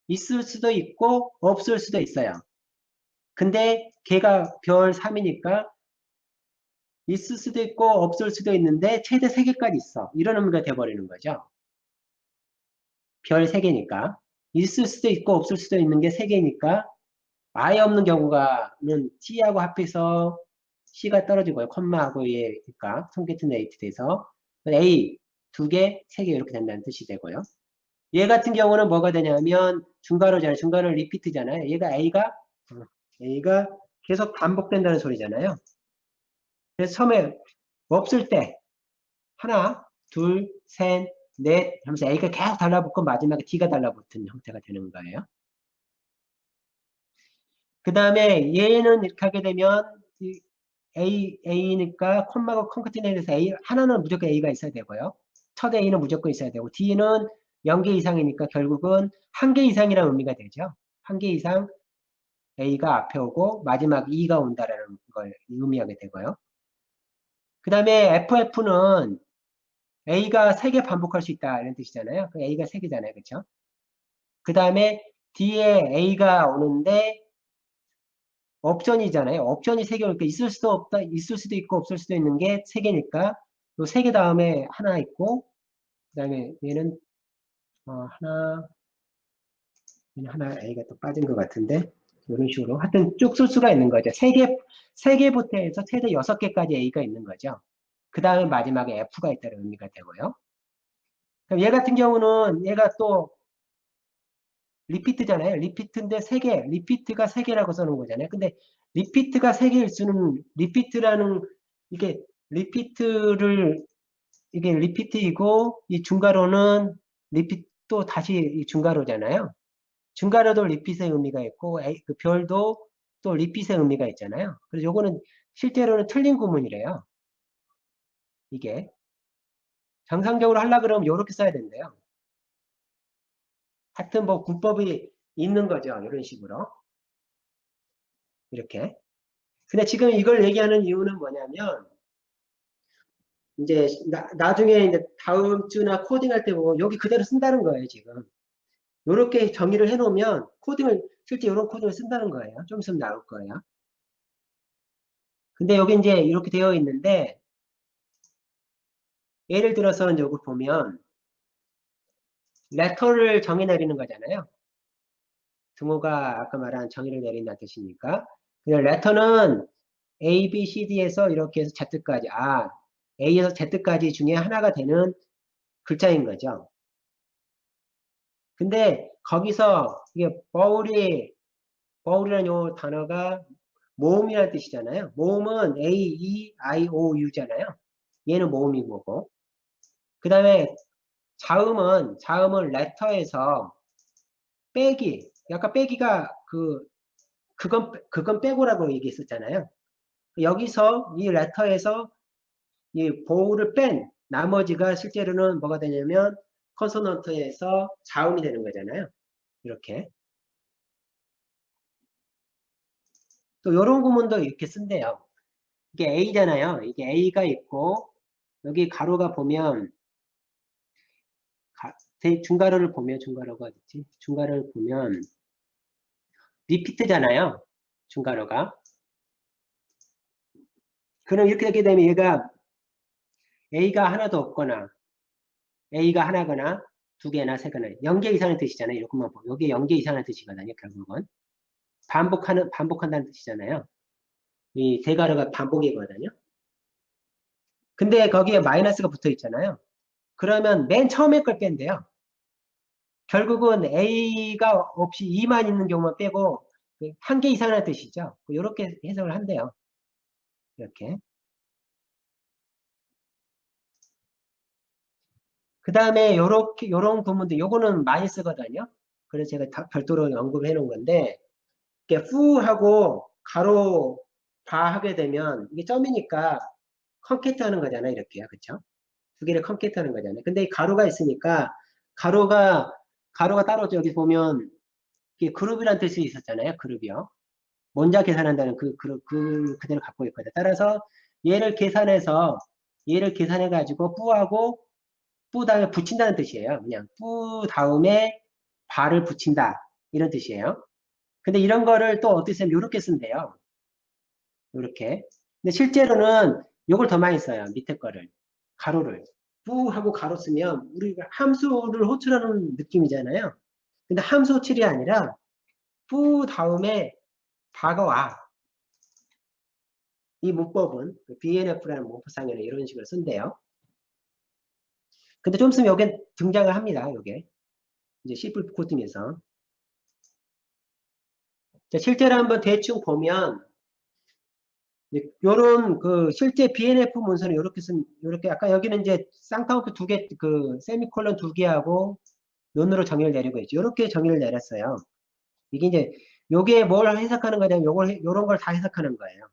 있을 수도 있고 없을 수도 있어요. 근데 걔가 별 3이니까 있을 수도 있고 없을 수도 있는데 최대 3개까지 있어. 이런 의미가 돼버리는 거죠. 별 3개니까. 있을 수도 있고 없을 수도 있는 게 3개니까 아예 없는 경우가는 T하고 합해서 C가 떨어지고요. 콤마하고 얘니까 통계트네이트 돼서 A 2개, 3개 이렇게 된다는 뜻이 되고요. 얘 같은 경우는 뭐가 되냐면 중괄호잖아요. 중괄호 리피트잖아요. A가 계속 반복된다는 소리잖아요. 그래서 처음에 없을 때 하나, 둘, 셋, 넷 하면서 A가 계속 달라붙고 마지막에 D가 달라붙은 형태가 되는 거예요. 그 다음에 얘는 이렇게 하게 되면 A니까 콤마가 컨커티네이트에서 하나는 무조건 A가 있어야 되고요. 첫 A는 무조건 있어야 되고 D는 0개 이상이니까 결국은 1개 이상이라는 의미가 되죠. 1개 이상 A가 앞에 오고 마지막 E가 온다라는 걸 의미하게 되고요. 그 다음에 FF는 A가 3개 반복할 수 있다 이런 뜻이잖아요. A가 3개잖아요. 그렇죠? 그 다음에 뒤에 A가 오는데 옵션이잖아요. 옵션이 3개 오니까 있을 수도 없다, 있을 수도 있고 없을 수도 있는 게 3개니까 요 3개 다음에 하나 있고 그 다음에 얘는 하나 A가 또 빠진 것 같은데 이런 식으로 하여튼 쭉 쓸 수가 있는 거죠. 3개부터 해서 최대 6개까지 A가 있는 거죠. 그 다음에 마지막에 F가 있다는 의미가 되고요. 그럼 얘 같은 경우는 얘가 또 리피트잖아요. 리피트인데 3개, 리피트가 3개라고 써놓은 거잖아요. 근데 리피트가 3개일 수는 리피트라는 이게 리피트를 이게 리피트이고 이 중괄호는 리피트 또 다시 이 중괄호잖아요. 중괄호도 리핏의 의미가 있고 그 별도 또 리핏의 의미가 있잖아요. 그래서 요거는 실제로는 틀린 구문이래요. 이게 정상적으로 하려고 그러면 요렇게 써야 된대요. 하여튼 뭐 문법이 있는 거죠. 이런 식으로. 이렇게. 근데 지금 이걸 얘기하는 이유는 뭐냐면 이제 나중에 이제 다음 주나 코딩할 때 보면 여기 그대로 쓴다는 거예요, 지금. 요렇게 정의를 해 놓으면 코딩을 실제 이런 코딩을 쓴다는 거예요. 좀 있으면 나올 거예요. 근데 여기 이제 이렇게 되어 있는데 예를 들어서 이제 여기 보면 레터를 정의 내리는 거잖아요. 등호가 아까 말한 정의를 내린다는 뜻이니까. 그냥 레터는 A, B, C, D에서 이렇게 해서 Z까지, A에서 Z까지 중에 하나가 되는 글자인 거죠. 근데 거기서 이게 버울이라는 요 단어가 모음이라는 뜻이잖아요. 모음은 A, E, I, O, U잖아요. 얘는 모음인 거고. 그 다음에 자음은 레터에서 빼기. 아까 빼기가 그건 빼고라고 얘기했었잖아요. 여기서 이 레터에서 이 보호를 뺀 나머지가 실제로는 뭐가 되냐면 컨소넌트에서 자음이 되는 거잖아요. 이렇게. 또 이런 구문도 이렇게 쓴대요. 이게 A잖아요. 이게 A가 있고 여기 가로가 보면 중괄호를 보면 중괄호가 어딨지? 중괄호를 보면 리피트잖아요. 중괄호가. 그럼 이렇게 되게 되면 얘가 A가 하나도 없거나 A가 하나거나 두 개나 세 개나 0개 이상의 뜻이잖아요. 이렇게만 보면 여기 0개 이상의 뜻이거든요. 결국은 반복한다는 뜻이잖아요. 이 대괄호가 반복이거든요. 근데 거기에 마이너스가 붙어 있잖아요. 그러면 맨 처음에 걸 뺀대요. 결국은 A가 없이 2만 있는 경우만 빼고 한 개 이상의 뜻이죠. 이렇게 해석을 한대요. 이렇게. 그 다음에 요런 구문도 요거는 많이 쓰거든요. 그래서 제가 다 별도로 언급을 해 놓은 건데 이렇게 후하고 가로 바 하게 되면 이게 점이니까 컨캐트 하는 거잖아요. 이렇게요. 그쵸? 두 개를 컨캐트 하는 거잖아요. 근데 이 가로가 있으니까 가로가 따로 여기 보면 이게 그룹이라는 뜻이 있었잖아요. 그룹이요. 원자 계산한다는 그대로 갖고 있거든요. 따라서 얘를 계산해 가지고 뿌 다음에 붙인다는 뜻이에요. 그냥 뿌 다음에 발을 붙인다. 이런 뜻이에요. 근데 이런 거를 또 어떻게 쓰면 이렇게 쓴대요. 이렇게. 근데 실제로는 이걸 더 많이 써요. 밑에 거를. 가로를. 뿌 하고 가로 쓰면 우리가 함수를 호출하는 느낌이잖아요. 근데 함수 호출이 아니라 뿌 다음에 바가 와. 이 문법은 BNF라는 문법상에는 이런 식으로 쓴대요. 근데 좀 있으면 여기 등장을 합니다. 요게. 이제 C++ 코딩에서. 자, 실제로 한번 대충 보면 요런 실제 BNF 문서는 요렇게 아까 여기는 이제 쌍따옴표 두 개, 세미콜론 두 개하고 논으로 정의를 내리고 있죠. 요렇게 정의를 내렸어요. 이게 이제 요게 뭘 해석하는 거냐면 요런 걸 다 해석하는 거예요.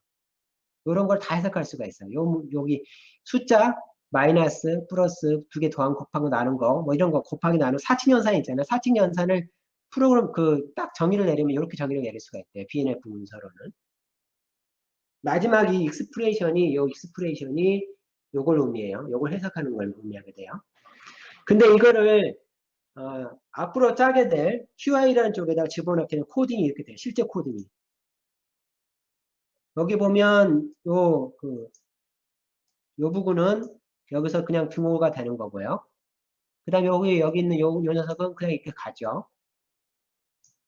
요런 걸 다 해석할 수가 있어요. 여기 숫자 마이너스 플러스 두 개 더하고 곱하고 나눈 거 뭐 이런 거 곱하기 나누 사칙 연산 있잖아요. 사칙 연산을 프로그램 딱 정의를 내리면 이렇게 정의를 내릴 수가 있대요. BNF 문서로는. 마지막 이 익스프레이션이 요걸 의미해요. 요걸 해석하는 걸 의미하게 돼요. 근데 이거를 앞으로 짜게 될 QI라는 쪽에다 집어넣게 되면 코딩이 이렇게 돼요. 실제 코딩이. 여기 보면 요 부분은 여기서 그냥 등호가 되는 거고요. 그 다음에 여기 있는 요 녀석은 그냥 이렇게 가죠.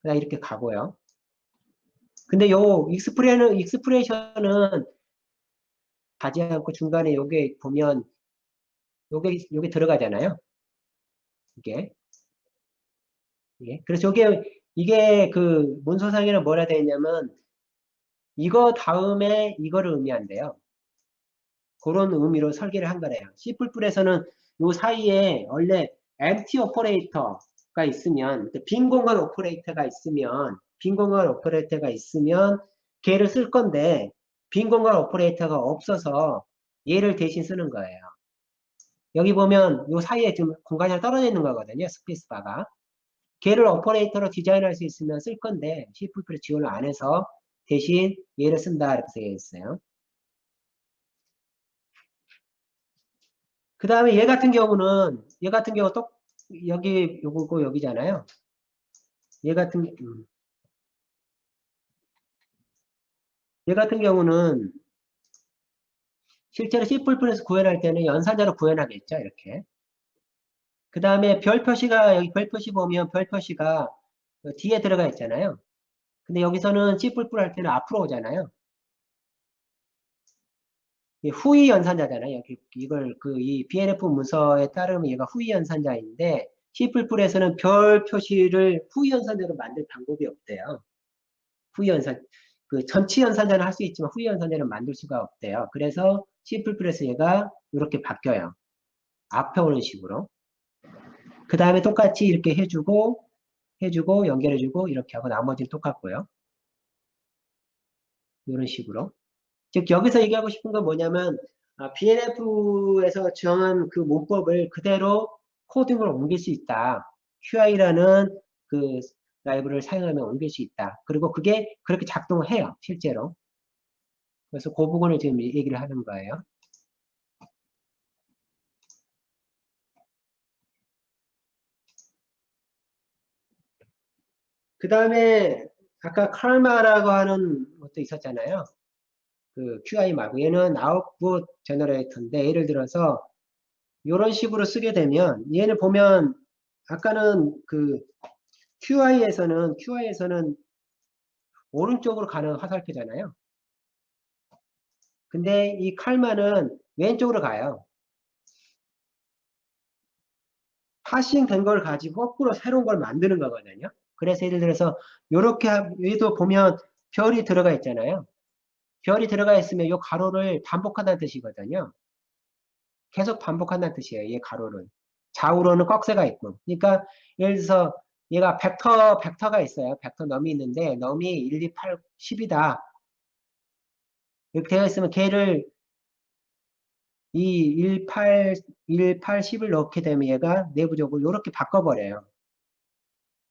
그냥 이렇게 가고요. 근데 요 익스프레이션은 가지 않고 중간에 요게 보면 요게 들어가잖아요. 이게. 그래서 이게 문서상에는 뭐라 되어 있냐면 이거 다음에 이거를 의미한대요. 그런 의미로 설계를 한 거래요. C++에서는 요 사이에 원래 empty operator 있으면, 빈 공간 오퍼레이터가 있으면, 빈 공간 오퍼레이터가 있으면 걔를 쓸 건데, 빈 공간 오퍼레이터가 없어서 얘를 대신 쓰는 거예요. 여기 보면 요 사이에 지금 공간이 하나 떨어져 있는 거거든요. 스페이스바가. 걔를 오퍼레이터로 디자인할 수 있으면 쓸 건데 C++ 지원을 안 해서 대신 얘를 쓴다 이렇게 되어 있어요. 그 다음에 얘 같은 경우 또 여기 요거고 여기잖아요. 얘 같은 얘 같은 경우는 실제로 C++에서 구현할 때는 연산자로 구현하겠죠. 이렇게. 그 다음에 별 표시가 여기 별 표시 보면 별 표시가 뒤에 들어가 있잖아요. 근데 여기서는 C++ 할 때는 앞으로 오잖아요. 후위 연산자잖아요. 이걸 이 BNF 문서에 따르면 얘가 후위 연산자인데 C++에서는 별 표시를 후위 연산자로 만들 방법이 없대요. 후위 연산 전치 연산자는 할 수 있지만 후위 연산자는 만들 수가 없대요. 그래서 C++에서 얘가 이렇게 바뀌어요. 앞에 오는 식으로. 그 다음에 똑같이 이렇게 해주고 연결해주고 이렇게 하고 나머지는 똑같고요. 이런 식으로. 즉 여기서 얘기하고 싶은 건 뭐냐면 BNF에서 정한 그 문법을 그대로 코딩으로 옮길 수 있다. QI라는 그 라이브러리를 사용하면 옮길 수 있다. 그리고 그게 그렇게 작동을 해요. 실제로. 그래서 그 부분을 지금 얘기를 하는 거예요. 그 다음에 아까 칼마라고 하는 것도 있었잖아요. 그 QI 말고 얘는 아웃풋 제너레이터인데 예를 들어서 이런 식으로 쓰게 되면 얘를 보면 아까는 그 QI에서는 오른쪽으로 가는 화살표잖아요. 근데 이 칼만은 왼쪽으로 가요. 파싱 된 걸 가지고 거꾸로 새로운 걸 만드는 거거든요. 그래서 예를 들어서 이렇게 얘도 보면 별이 들어가 있잖아요. 별이 들어가 있으면 이 가로를 반복한다는 뜻이거든요. 계속 반복한다는 뜻이에요. 이 가로를. 좌우로는 꺽쇠가 있고. 그러니까 예를 들어서 얘가 벡터가 있어요. 벡터 넘이 있는데 넘이 1, 2, 8, 10이다. 이렇게 되어 있으면 걔를 이 18, 10을 넣게 되면 얘가 내부적으로 이렇게 바꿔버려요.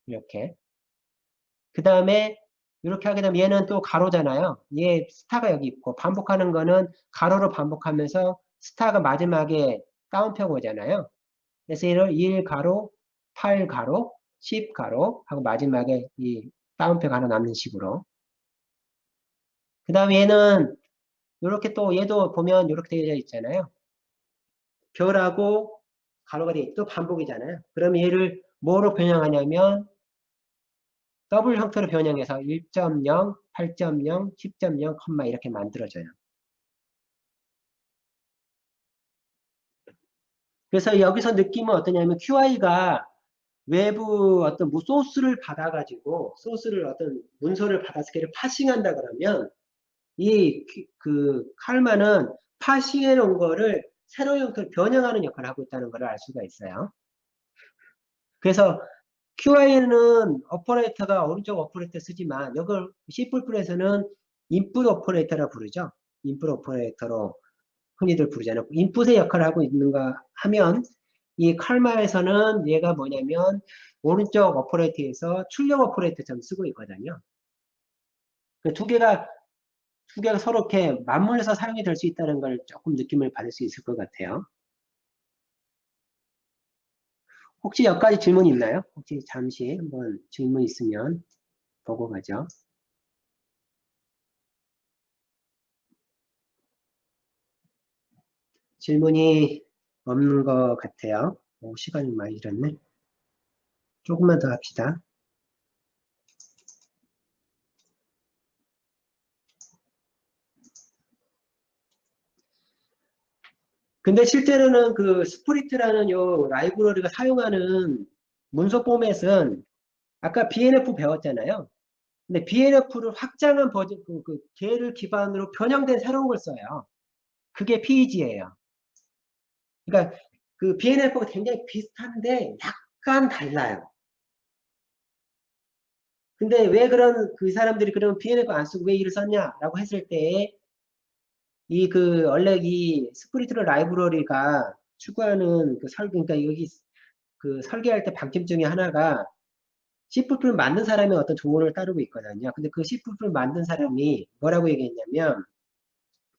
이렇게. 그 다음에 이렇게 하게 되면 얘는 또 가로잖아요. 얘 스타가 여기 있고 반복하는 거는 가로로 반복하면서 스타가 마지막에 다운표가 오잖아요. 그래서 얘를 1 가로, 8 가로, 10 가로 하고 마지막에 이 다운표가 하나 남는 식으로. 그 다음에 얘는 이렇게 또 얘도 보면 이렇게 되어 있잖아요. 별하고 가로가 돼 또 반복이잖아요. 그럼 얘를 뭐로 변형하냐면 더블 형태로 변형해서 1.0, 8.0, 10.0, 이렇게 만들어져요. 그래서 여기서 느낌은 어떠냐면 QI가 외부 어떤 소스를 받아가지고 소스를 어떤 문서를 받아서 걔를 파싱한다 그러면 이 그 칼만은 파싱해 놓은 거를 새로운 형태로 변형하는 역할을 하고 있다는 걸 알 수가 있어요. 그래서 QI는 오퍼레이터가 오른쪽 오퍼레이터 쓰지만 이걸 C++에서는 인풋 오퍼레이터라 부르죠. 인풋 오퍼레이터로 흔히들 부르잖아요. 인풋의 역할을 하고 있는가 하면 이 칼마에서는 얘가 뭐냐면 오른쪽 오퍼레이터에서 출력 오퍼레이터처럼 쓰고 있거든요. 그 두 개가 서로 이렇게 맞물려서 사용이 될 수 있다는 걸 조금 느낌을 받을 수 있을 것 같아요. 혹시 여기까지 질문 있나요? 혹시 잠시 한번 질문 있으면 보고 가죠. 질문이 없는 것 같아요. 시간이 많이 길었네. 조금만 더 합시다. 근데 실제로는 그 스프리트라는 요 라이브러리가 사용하는 문서 포맷은 아까 BNF 배웠잖아요. 근데 BNF를 확장한 버전, 걔를 기반으로 변형된 새로운 걸 써요. 그게 PEG예요. 그러니까 그 BNF가 굉장히 비슷한데 약간 달라요. 근데 왜 그 사람들이 그러면 BNF 안 쓰고 왜 이를 썼냐라고 했을 때, 원래 이 스프리트러 라이브러리가 추구하는 그러니까 여기 그 설계할 때 방점 중에 하나가 C++를 만든 사람의 어떤 조언을 따르고 있거든요. 근데 그 C++를 만든 사람이 뭐라고 얘기했냐면,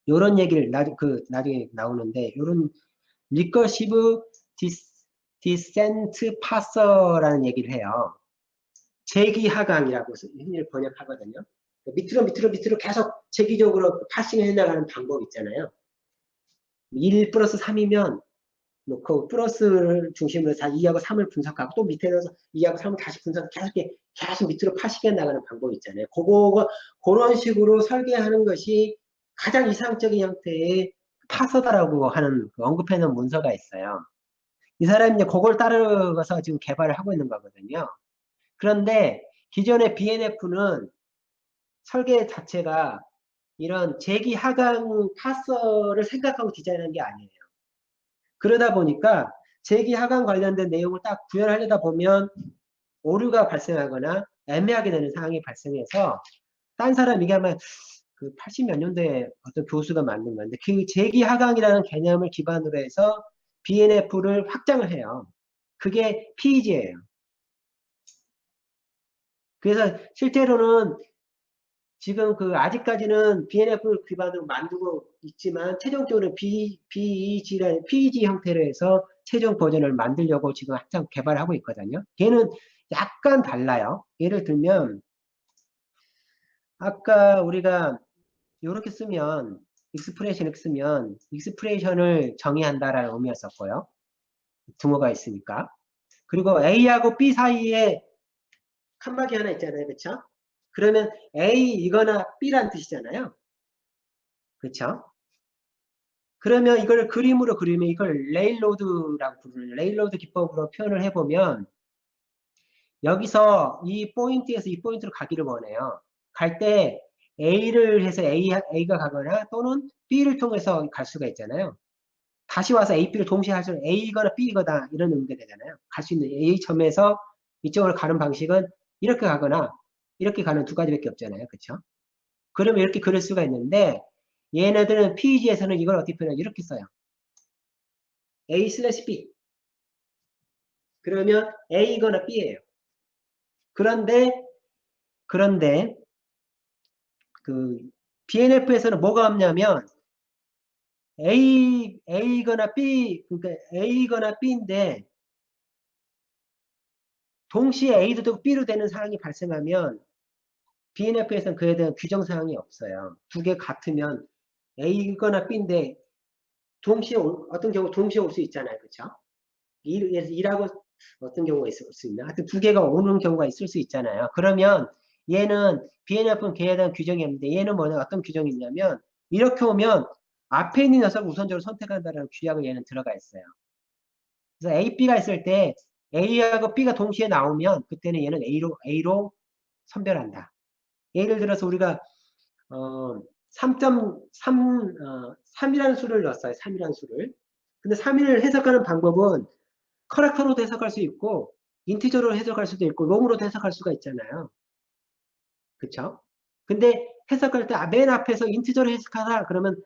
요런 얘기를 나중에 나오는데, 요런 리커시브 디센트 파서라는 얘기를 해요. 재기 하강이라고 흔히 번역하거든요. 밑으로 계속 재기적으로 파싱을 해나가는 방법 있잖아요. 1 플러스 3이면 그 플러스를 중심으로 2하고 3을 분석하고 또 밑에 넣어서 2하고 3을 다시 분석 계속 밑으로 파식해 나가는 방법 있잖아요. 그런 식으로 설계하는 것이 가장 이상적인 형태의 파서다라고 하는 언급해놓은 문서가 있어요. 이 사람이 이제 그걸 따라가서 지금 개발을 하고 있는 거거든요. 그런데 기존의 BNF는 설계 자체가 이런 재기 하강 파서를 생각하고 디자인한 게 아니에요. 그러다 보니까 재기 하강 관련된 내용을 딱 구현하려다 보면 오류가 발생하거나 애매하게 되는 상황이 발생해서 딴 사람 이게 아마 그 80 몇 년대에 어떤 교수가 만든 건데 그 재기 하강이라는 개념을 기반으로 해서 BNF를 확장을 해요. 그게 PEG예요. 그래서 실제로는 지금 아직까지는 BNF 기반으로 만들고 있지만 최종적으로 PEG 형태로 해서 최종 버전을 만들려고 지금 한참 개발하고 있거든요. 걔는 약간 달라요. 예를 들면 아까 우리가 이렇게 쓰면 익스프레션을 쓰면 익스프레션을 정의한다라는 의미였었고요. 등호가 있으니까. 그리고 A하고 B 사이에 칸막이 하나 있잖아요. 그렇죠? 그러면 A이거나 B란 뜻이잖아요. 그렇죠? 그러면 이걸 그림으로 그리면 이걸 레일로드라고 부르는 레일로드 기법으로 표현을 해보면 여기서 이 포인트에서 이 포인트로 가기를 원해요. 갈 때 A를 해서 A가 가거나 또는 B를 통해서 갈 수가 있잖아요. 다시 와서 A, B를 동시에 할 수는 A거나 B거나 이런 의미가 되잖아요. 갈 수 있는 A점에서 이쪽으로 가는 방식은 이렇게 가거나 이렇게 가는 두 가지밖에 없잖아요. 그렇죠? 그러면 이렇게 그릴 수가 있는데 얘네들은 PEG에서는 이걸 어떻게 표현하냐 이렇게 써요. A 슬래시 B. 그러면 A거나 B예요. 그런데 그 BNF에서는 뭐가 없냐면 A거나 B, 그러니까 A거나 B인데 동시에 A도 되고 B로 되는 상황이 발생하면 BNF에서는 그에 대한 규정 사항이 없어요. 두 개 같으면 A거나 B인데 어떤 경우 동시에 올 수 있잖아요. 그렇죠? 1하고 어떤 경우가 있을 수 있나? 하여튼 두 개가 오는 경우가 있을 수 있잖아요. 그러면 얘는 BNF는 걔에 대한 규정이 없는데 얘는 뭐냐 어떤 규정이 있냐면 이렇게 오면 앞에 있는 녀석을 우선적으로 선택한다는 규약을 얘는 들어가 있어요. 그래서 A, B가 있을 때 A하고 B가 동시에 나오면 그때는 얘는 A로 선별한다. 예를 들어서 우리가 3.3이라는 수를 넣었어요. 3이라는 수를. 근데 3을 해석하는 방법은 커렉터로도 해석할 수 있고 인티저로 해석할 수도 있고 롱으로도 해석할 수가 있잖아요. 그쵸? 근데 해석할 때 맨 앞에서 인티저로 해석하라 그러면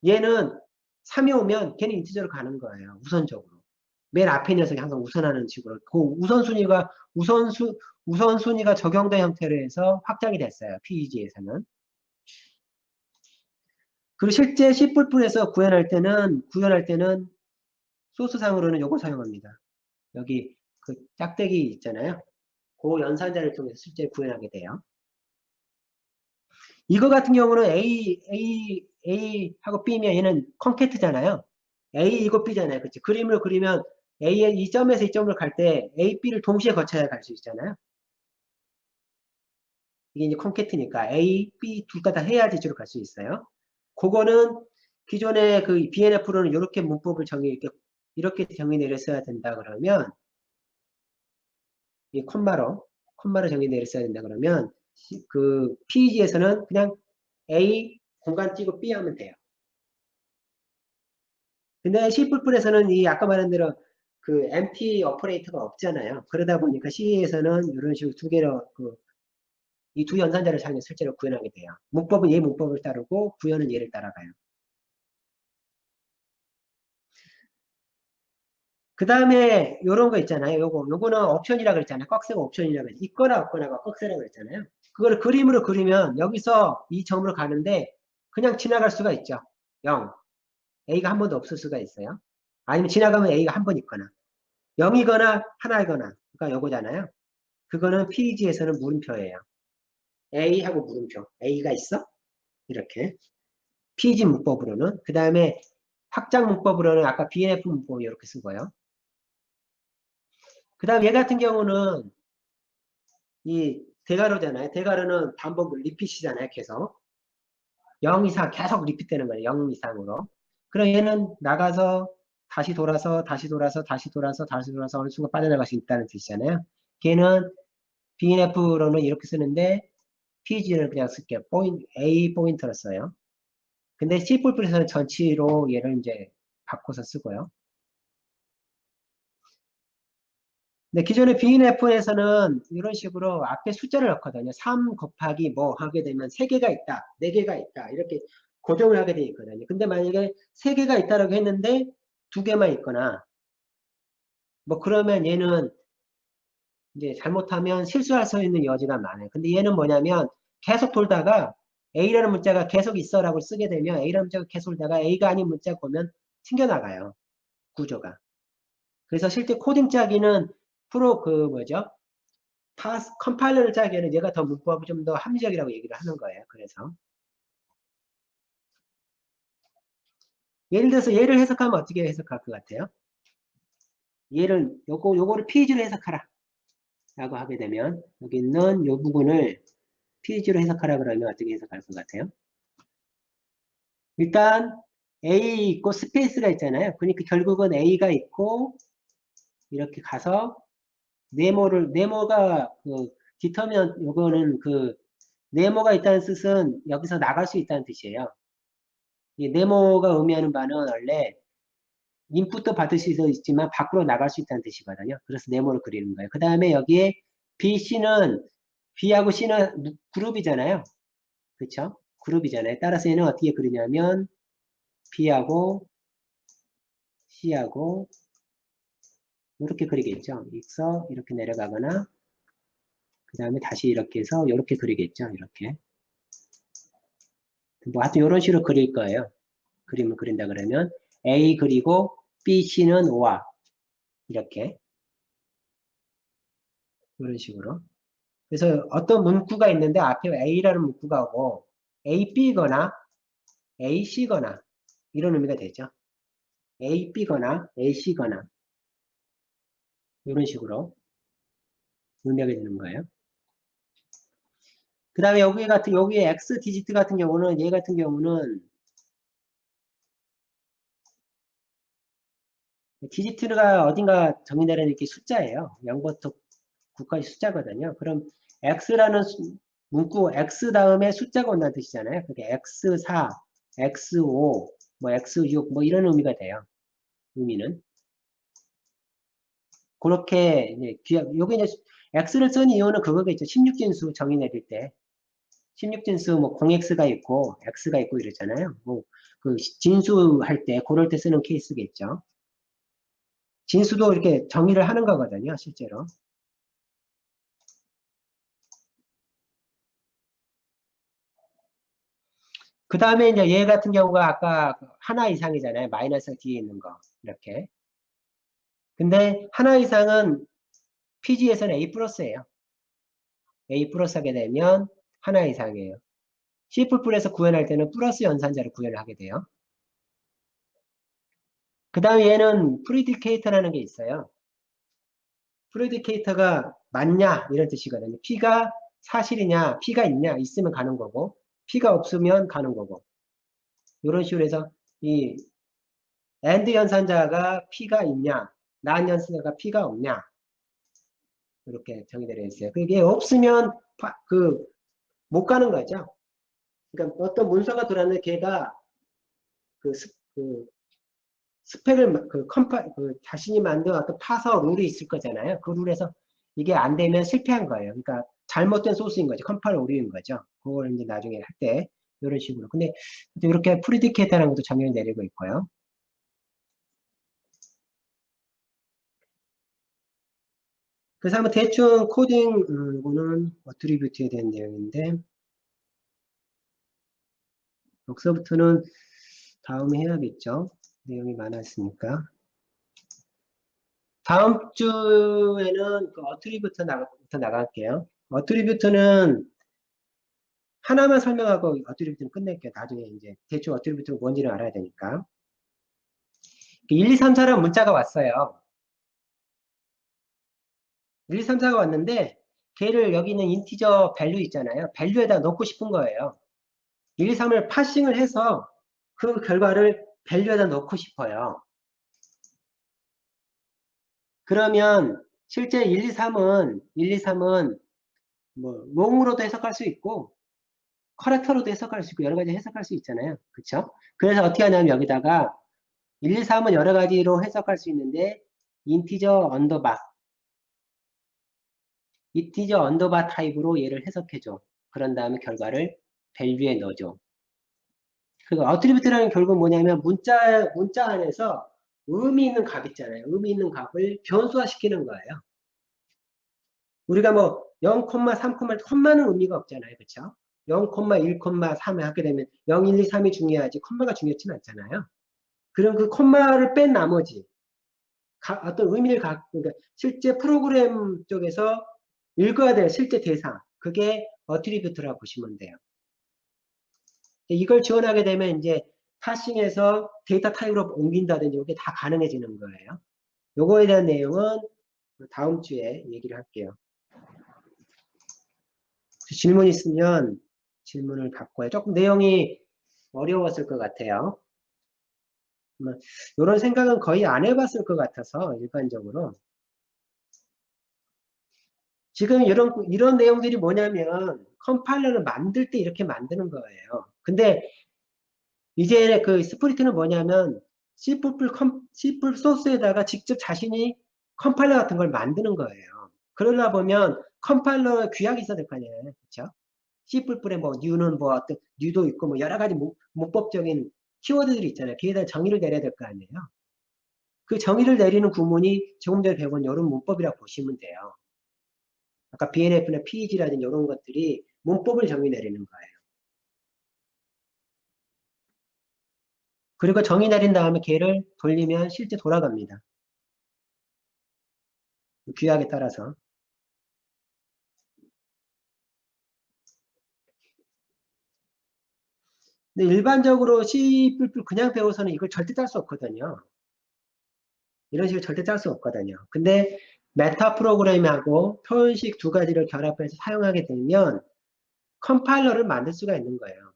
얘는 3이 오면 걔는 인티저로 가는 거예요. 우선적으로. 맨 앞에 녀석이 항상 우선하는 식으로. 그 우선순위가 적용된 형태로 해서 확장이 됐어요. PEG에서는. 그리고 실제 C++에서 구현할 때는 소스상으로는 요걸 사용합니다. 여기 그 짝대기 있잖아요. 그 연산자를 통해서 실제 구현하게 돼요. 이거 같은 경우는 A하고 B면 얘는 콘캐트잖아요. A 이거 B잖아요. 그치? 그림을 그리면 A의 이 점에서 이 점으로 갈 때 A, B를 동시에 거쳐야 갈 수 있잖아요. 이게 이제 콘캐트니까 A, B 둘 다 해야지 주로 갈 수 있어요. 그거는 기존의 그 BNF로는 이렇게 문법을 이렇게 정의 내렸어야 된다 그러면 이 콤마로 정의 내렸어야 된다 그러면 그 PEG에서는 그냥 A 공간 띄고 B 하면 돼요. 근데 C++에서는 이 아까 말한 대로 그 empty 오퍼레이터가 없잖아요. 그러다 보니까 C에서는 이런 식으로 두 개로 이 두 연산자를 사용해서 실제로 구현하게 돼요. 문법은 얘 문법을 따르고 구현은 얘를 따라가요. 그 다음에 요런 거 있잖아요. 요거는 옵션이라고 그랬잖아요. 꺽쇠가 옵션이라고 그랬잖아요. 있거나 없거나가 꺽쇠라고 그랬잖아요. 그걸 그림으로 그리면 여기서 이 점으로 가는데 그냥 지나갈 수가 있죠. 0. A가 한 번도 없을 수가 있어요. 아니면 지나가면 A가 한 번 있거나 0이거나 하나이거나 그러니까 요거잖아요. 그거는 PG에서는 물음표예요. A하고 물음표. A가 있어? 이렇게. PG 문법으로는. 그 다음에 확장 문법으로는 아까 BNF 문법 이렇게 쓰고요. 그 다음 얘 같은 경우는 이 대괄호잖아요. 대괄호는 반복 리핏이잖아요. 계속. 0 이상 계속 리핏되는 거예요. 0 이상으로. 그럼 얘는 나가서 다시 돌아서 다시 돌아서 다시 돌아서 다시 돌아서 어느 순간 빠져나갈 수 있다는 뜻이잖아요. 걔는 BNF로는 이렇게 쓰는데 PG를 그냥 쓸게요. A 포인트로 써요. 근데 C++에서는 전치로 얘를 이제 바꿔서 쓰고요. 근데 기존의 BNF에서는 이런 식으로 앞에 숫자를 넣거든요. 3 곱하기 뭐 하게 되면 3개가 있다, 4개가 있다 이렇게 고정을 하게 돼 있거든요. 근데 만약에 3개가 있다라고 했는데 2개만 있거나 뭐 그러면 얘는 이제 잘못하면 실수할 수 있는 여지가 많아요. 근데 얘는 뭐냐면 계속 돌다가 A라는 문자가 계속 있어라고 쓰게 되면 A라는 문자가 계속 돌다가 A가 아닌 문자 보면 튕겨나가요. 구조가. 그래서 실제 코딩 짜기는 프로 뭐죠? 컴파일러를 짜기에는 얘가 더 문법이 좀 더 합리적이라고 얘기를 하는 거예요. 그래서 예를 들어서 얘를 해석하면 어떻게 해석할 것 같아요? 얘를 요거를 PG로 해석하라 라고 하게 되면 여기 있는 요 부분을 PG로 해석하라 그러면 어떻게 해석할 것 같아요? 일단 A 있고 스페이스가 있잖아요. 그러니까 결국은 A가 있고 이렇게 가서 네모가 디터미넌 요거는 네모가 있다는 뜻은 여기서 나갈 수 있다는 뜻이에요. 이 네모가 의미하는 바는 원래 인풋도 받을 수 있지만 밖으로 나갈 수 있다는 뜻이거든요. 그래서 네모를 그리는 거예요. 그 다음에 여기에 B하고 C는 그룹이잖아요. 그쵸? 그룹이잖아요. 따라서 얘는 어떻게 그리냐면 B하고 C하고 이렇게 그리겠죠. 있어 이렇게 내려가거나 그 다음에 다시 이렇게 해서 이렇게 그리겠죠. 이렇게. 뭐 하여튼 이런 식으로 그릴 거예요. 그림을 그린다 그러면 A 그리고 B, C는 O와 이렇게 이런 식으로. 그래서 어떤 문구가 있는데 앞에 A라는 문구가 오고 A, B거나 A, C거나 이런 의미가 되죠. A, B거나 A, C거나 이런 식으로 의미하게 되는 거예요. 그 다음에 여기에 X 디지트 같은 경우는 얘 같은 경우는 디지트가 어딘가 정의되는 이렇게 숫자예요. 0부터 9까지 숫자거든요. 그럼 X라는 문구 X 다음에 숫자가 온다는 뜻이잖아요. 그게 X4, X5, 뭐 X6 뭐 이런 의미가 돼요. 의미는. 그렇게 여기 이제 X를 쓴 이유는 그거겠죠. 16진수 정의 내릴 때. 16진수 뭐 0X가 있고 X가 있고 이러잖아요. 뭐 그 진수할 때 그럴 때 쓰는 케이스겠죠. 진수도 이렇게 정의를 하는 거거든요. 실제로. 그 다음에 이제 얘 같은 경우가 아까 하나 이상이잖아요. 마이너스 뒤에 있는 거. 이렇게. 근데 하나 이상은 PG에서는 A 플러스예요. A 플러스 하게 되면 하나 이상이에요. C++에서 구현할 때는 플러스 연산자를 구현을 하게 돼요. 그 다음에 얘는 프리디케이터라는 게 있어요. 프리디케이터가 맞냐 이런 뜻이거든요. P가 사실이냐, P가 있냐, 있으면 가는 거고, P가 없으면 가는 거고. 이런 식으로 해서 이 AND 연산자가 P가 있냐, NAND 연산자가 P가 없냐 이렇게 정의되어 있어요. 그게 없으면 못 가는 거죠. 그러니까 어떤 문서가 들어왔는데 걔가 그, 그 스펙을 자신이 만든 어떤 파서 룰이 있을 거잖아요. 그 룰에서 이게 안 되면 실패한 거예요. 그러니까 잘못된 소스인 거죠. 컴파일 오류인 거죠. 그걸 이제 나중에 할 때 이런 식으로. 근데 이렇게 프리디케이터라는 것도 정의를 내리고 있고요. 그래서 한번 대충 코딩, 이거는 어트리뷰트에 대한 내용인데, 여기서부터는 다음에 해야겠죠. 내용이 많았으니까. 다음 주에는 그 어트리뷰트부터 나갈게요. 어트리뷰트는 하나만 설명하고 어트리뷰트는 끝낼게요. 나중에 이제 대충 어트리뷰트가 뭔지를 알아야 되니까. 1, 2, 3, 4라는 문자가 왔어요. 1, 2, 3, 4가 왔는데 걔를 여기 있는 인티저 밸류 있잖아요. 밸류에다 넣고 싶은 거예요. 1, 2, 3을 파싱을 해서 그 결과를 밸류에다 넣고 싶어요. 그러면 실제 1, 2, 3은 뭐 롱으로도 해석할 수 있고 커렉터로도 해석할 수 있고 여러 가지 해석할 수 있잖아요. 그렇죠? 그래서 어떻게 하냐면 여기다가 1, 2, 3은 여러 가지로 해석할 수 있는데 인티저 언더바 타입으로 얘를 해석해줘. 그런 다음에 결과를 밸류에 넣어줘. 그 어트리뷰트라는 결국은 뭐냐면 문자 안에서 의미 있는 값 있잖아요. 의미 있는 값을 변수화시키는 거예요. 우리가 뭐 0, 3, 콤마는 의미가 없잖아요. 그렇죠? 0, 1, 3을 하게 되면 0, 1, 2, 3이 중요하지 콤마가 중요치는 않잖아요. 그럼 그 콤마를 뺀 나머지 어떤 의미를 그러니까 실제 프로그램 쪽에서 읽어야 될 실제 대상 그게 어트리뷰트라고 보시면 돼요. 이걸 지원하게 되면 이제 파싱해서 데이터 타입으로 옮긴다든지 이게 다 가능해지는 거예요. 요거에 대한 내용은 다음 주에 얘기를 할게요. 질문 있으면 질문을 받고요. 조금 내용이 어려웠을 것 같아요. 이런 생각은 거의 안 해봤을 것 같아서 일반적으로. 지금 이런 내용들이 뭐냐면 컴파일러를 만들 때 이렇게 만드는 거예요. 근데 이제 그 스프리트는 뭐냐면 C++ 소스에다가 직접 자신이 컴파일러 같은 걸 만드는 거예요. 그러려 보면 컴파일러 규약이 있어야 될 거 아니에요. 그렇죠? C++에 뭐 뉴는 뭐 어떤 뉴도 있고 뭐 여러 가지 문법적인 키워드들이 있잖아요. 거기에다 정의를 내려야 될 거 아니에요. 그 정의를 내리는 구문이 조금 전에 배운 이런 문법이라고 보시면 돼요. 아까 BNF나 PEG라든지 이런 것들이 문법을 정의 내리는 거예요. 그리고 정의 내린 다음에 걔를 돌리면 실제 돌아갑니다. 규약에 따라서. 근데 일반적으로 C++ 그냥 배워서는 이걸 절대 짤 수 없거든요. 이런 식으로 절대 짤 수 없거든요. 근데 메타 프로그램하고 표현식 두 가지를 결합해서 사용하게 되면 컴파일러를 만들 수가 있는 거예요.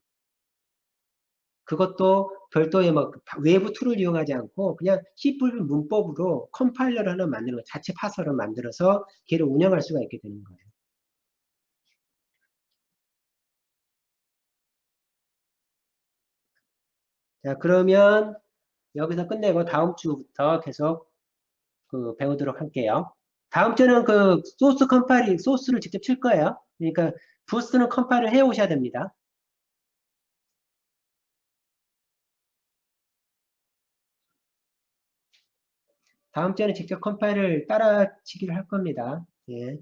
그것도 별도의 뭐 외부 툴을 이용하지 않고 그냥 C++ 문법으로 컴파일러를 하나 만드는 거예요. 자체 파서를 만들어서 걔를 운영할 수가 있게 되는 거예요. 자, 그러면 여기서 끝내고 다음 주부터 계속 배우도록 할게요. 다음 주는 그 소스를 직접 칠 거예요. 그러니까 부스는 컴파일을 해 오셔야 됩니다. 다음 주에는 직접 컴파일을 따라 치기를 할 겁니다. 예.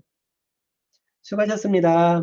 수고하셨습니다.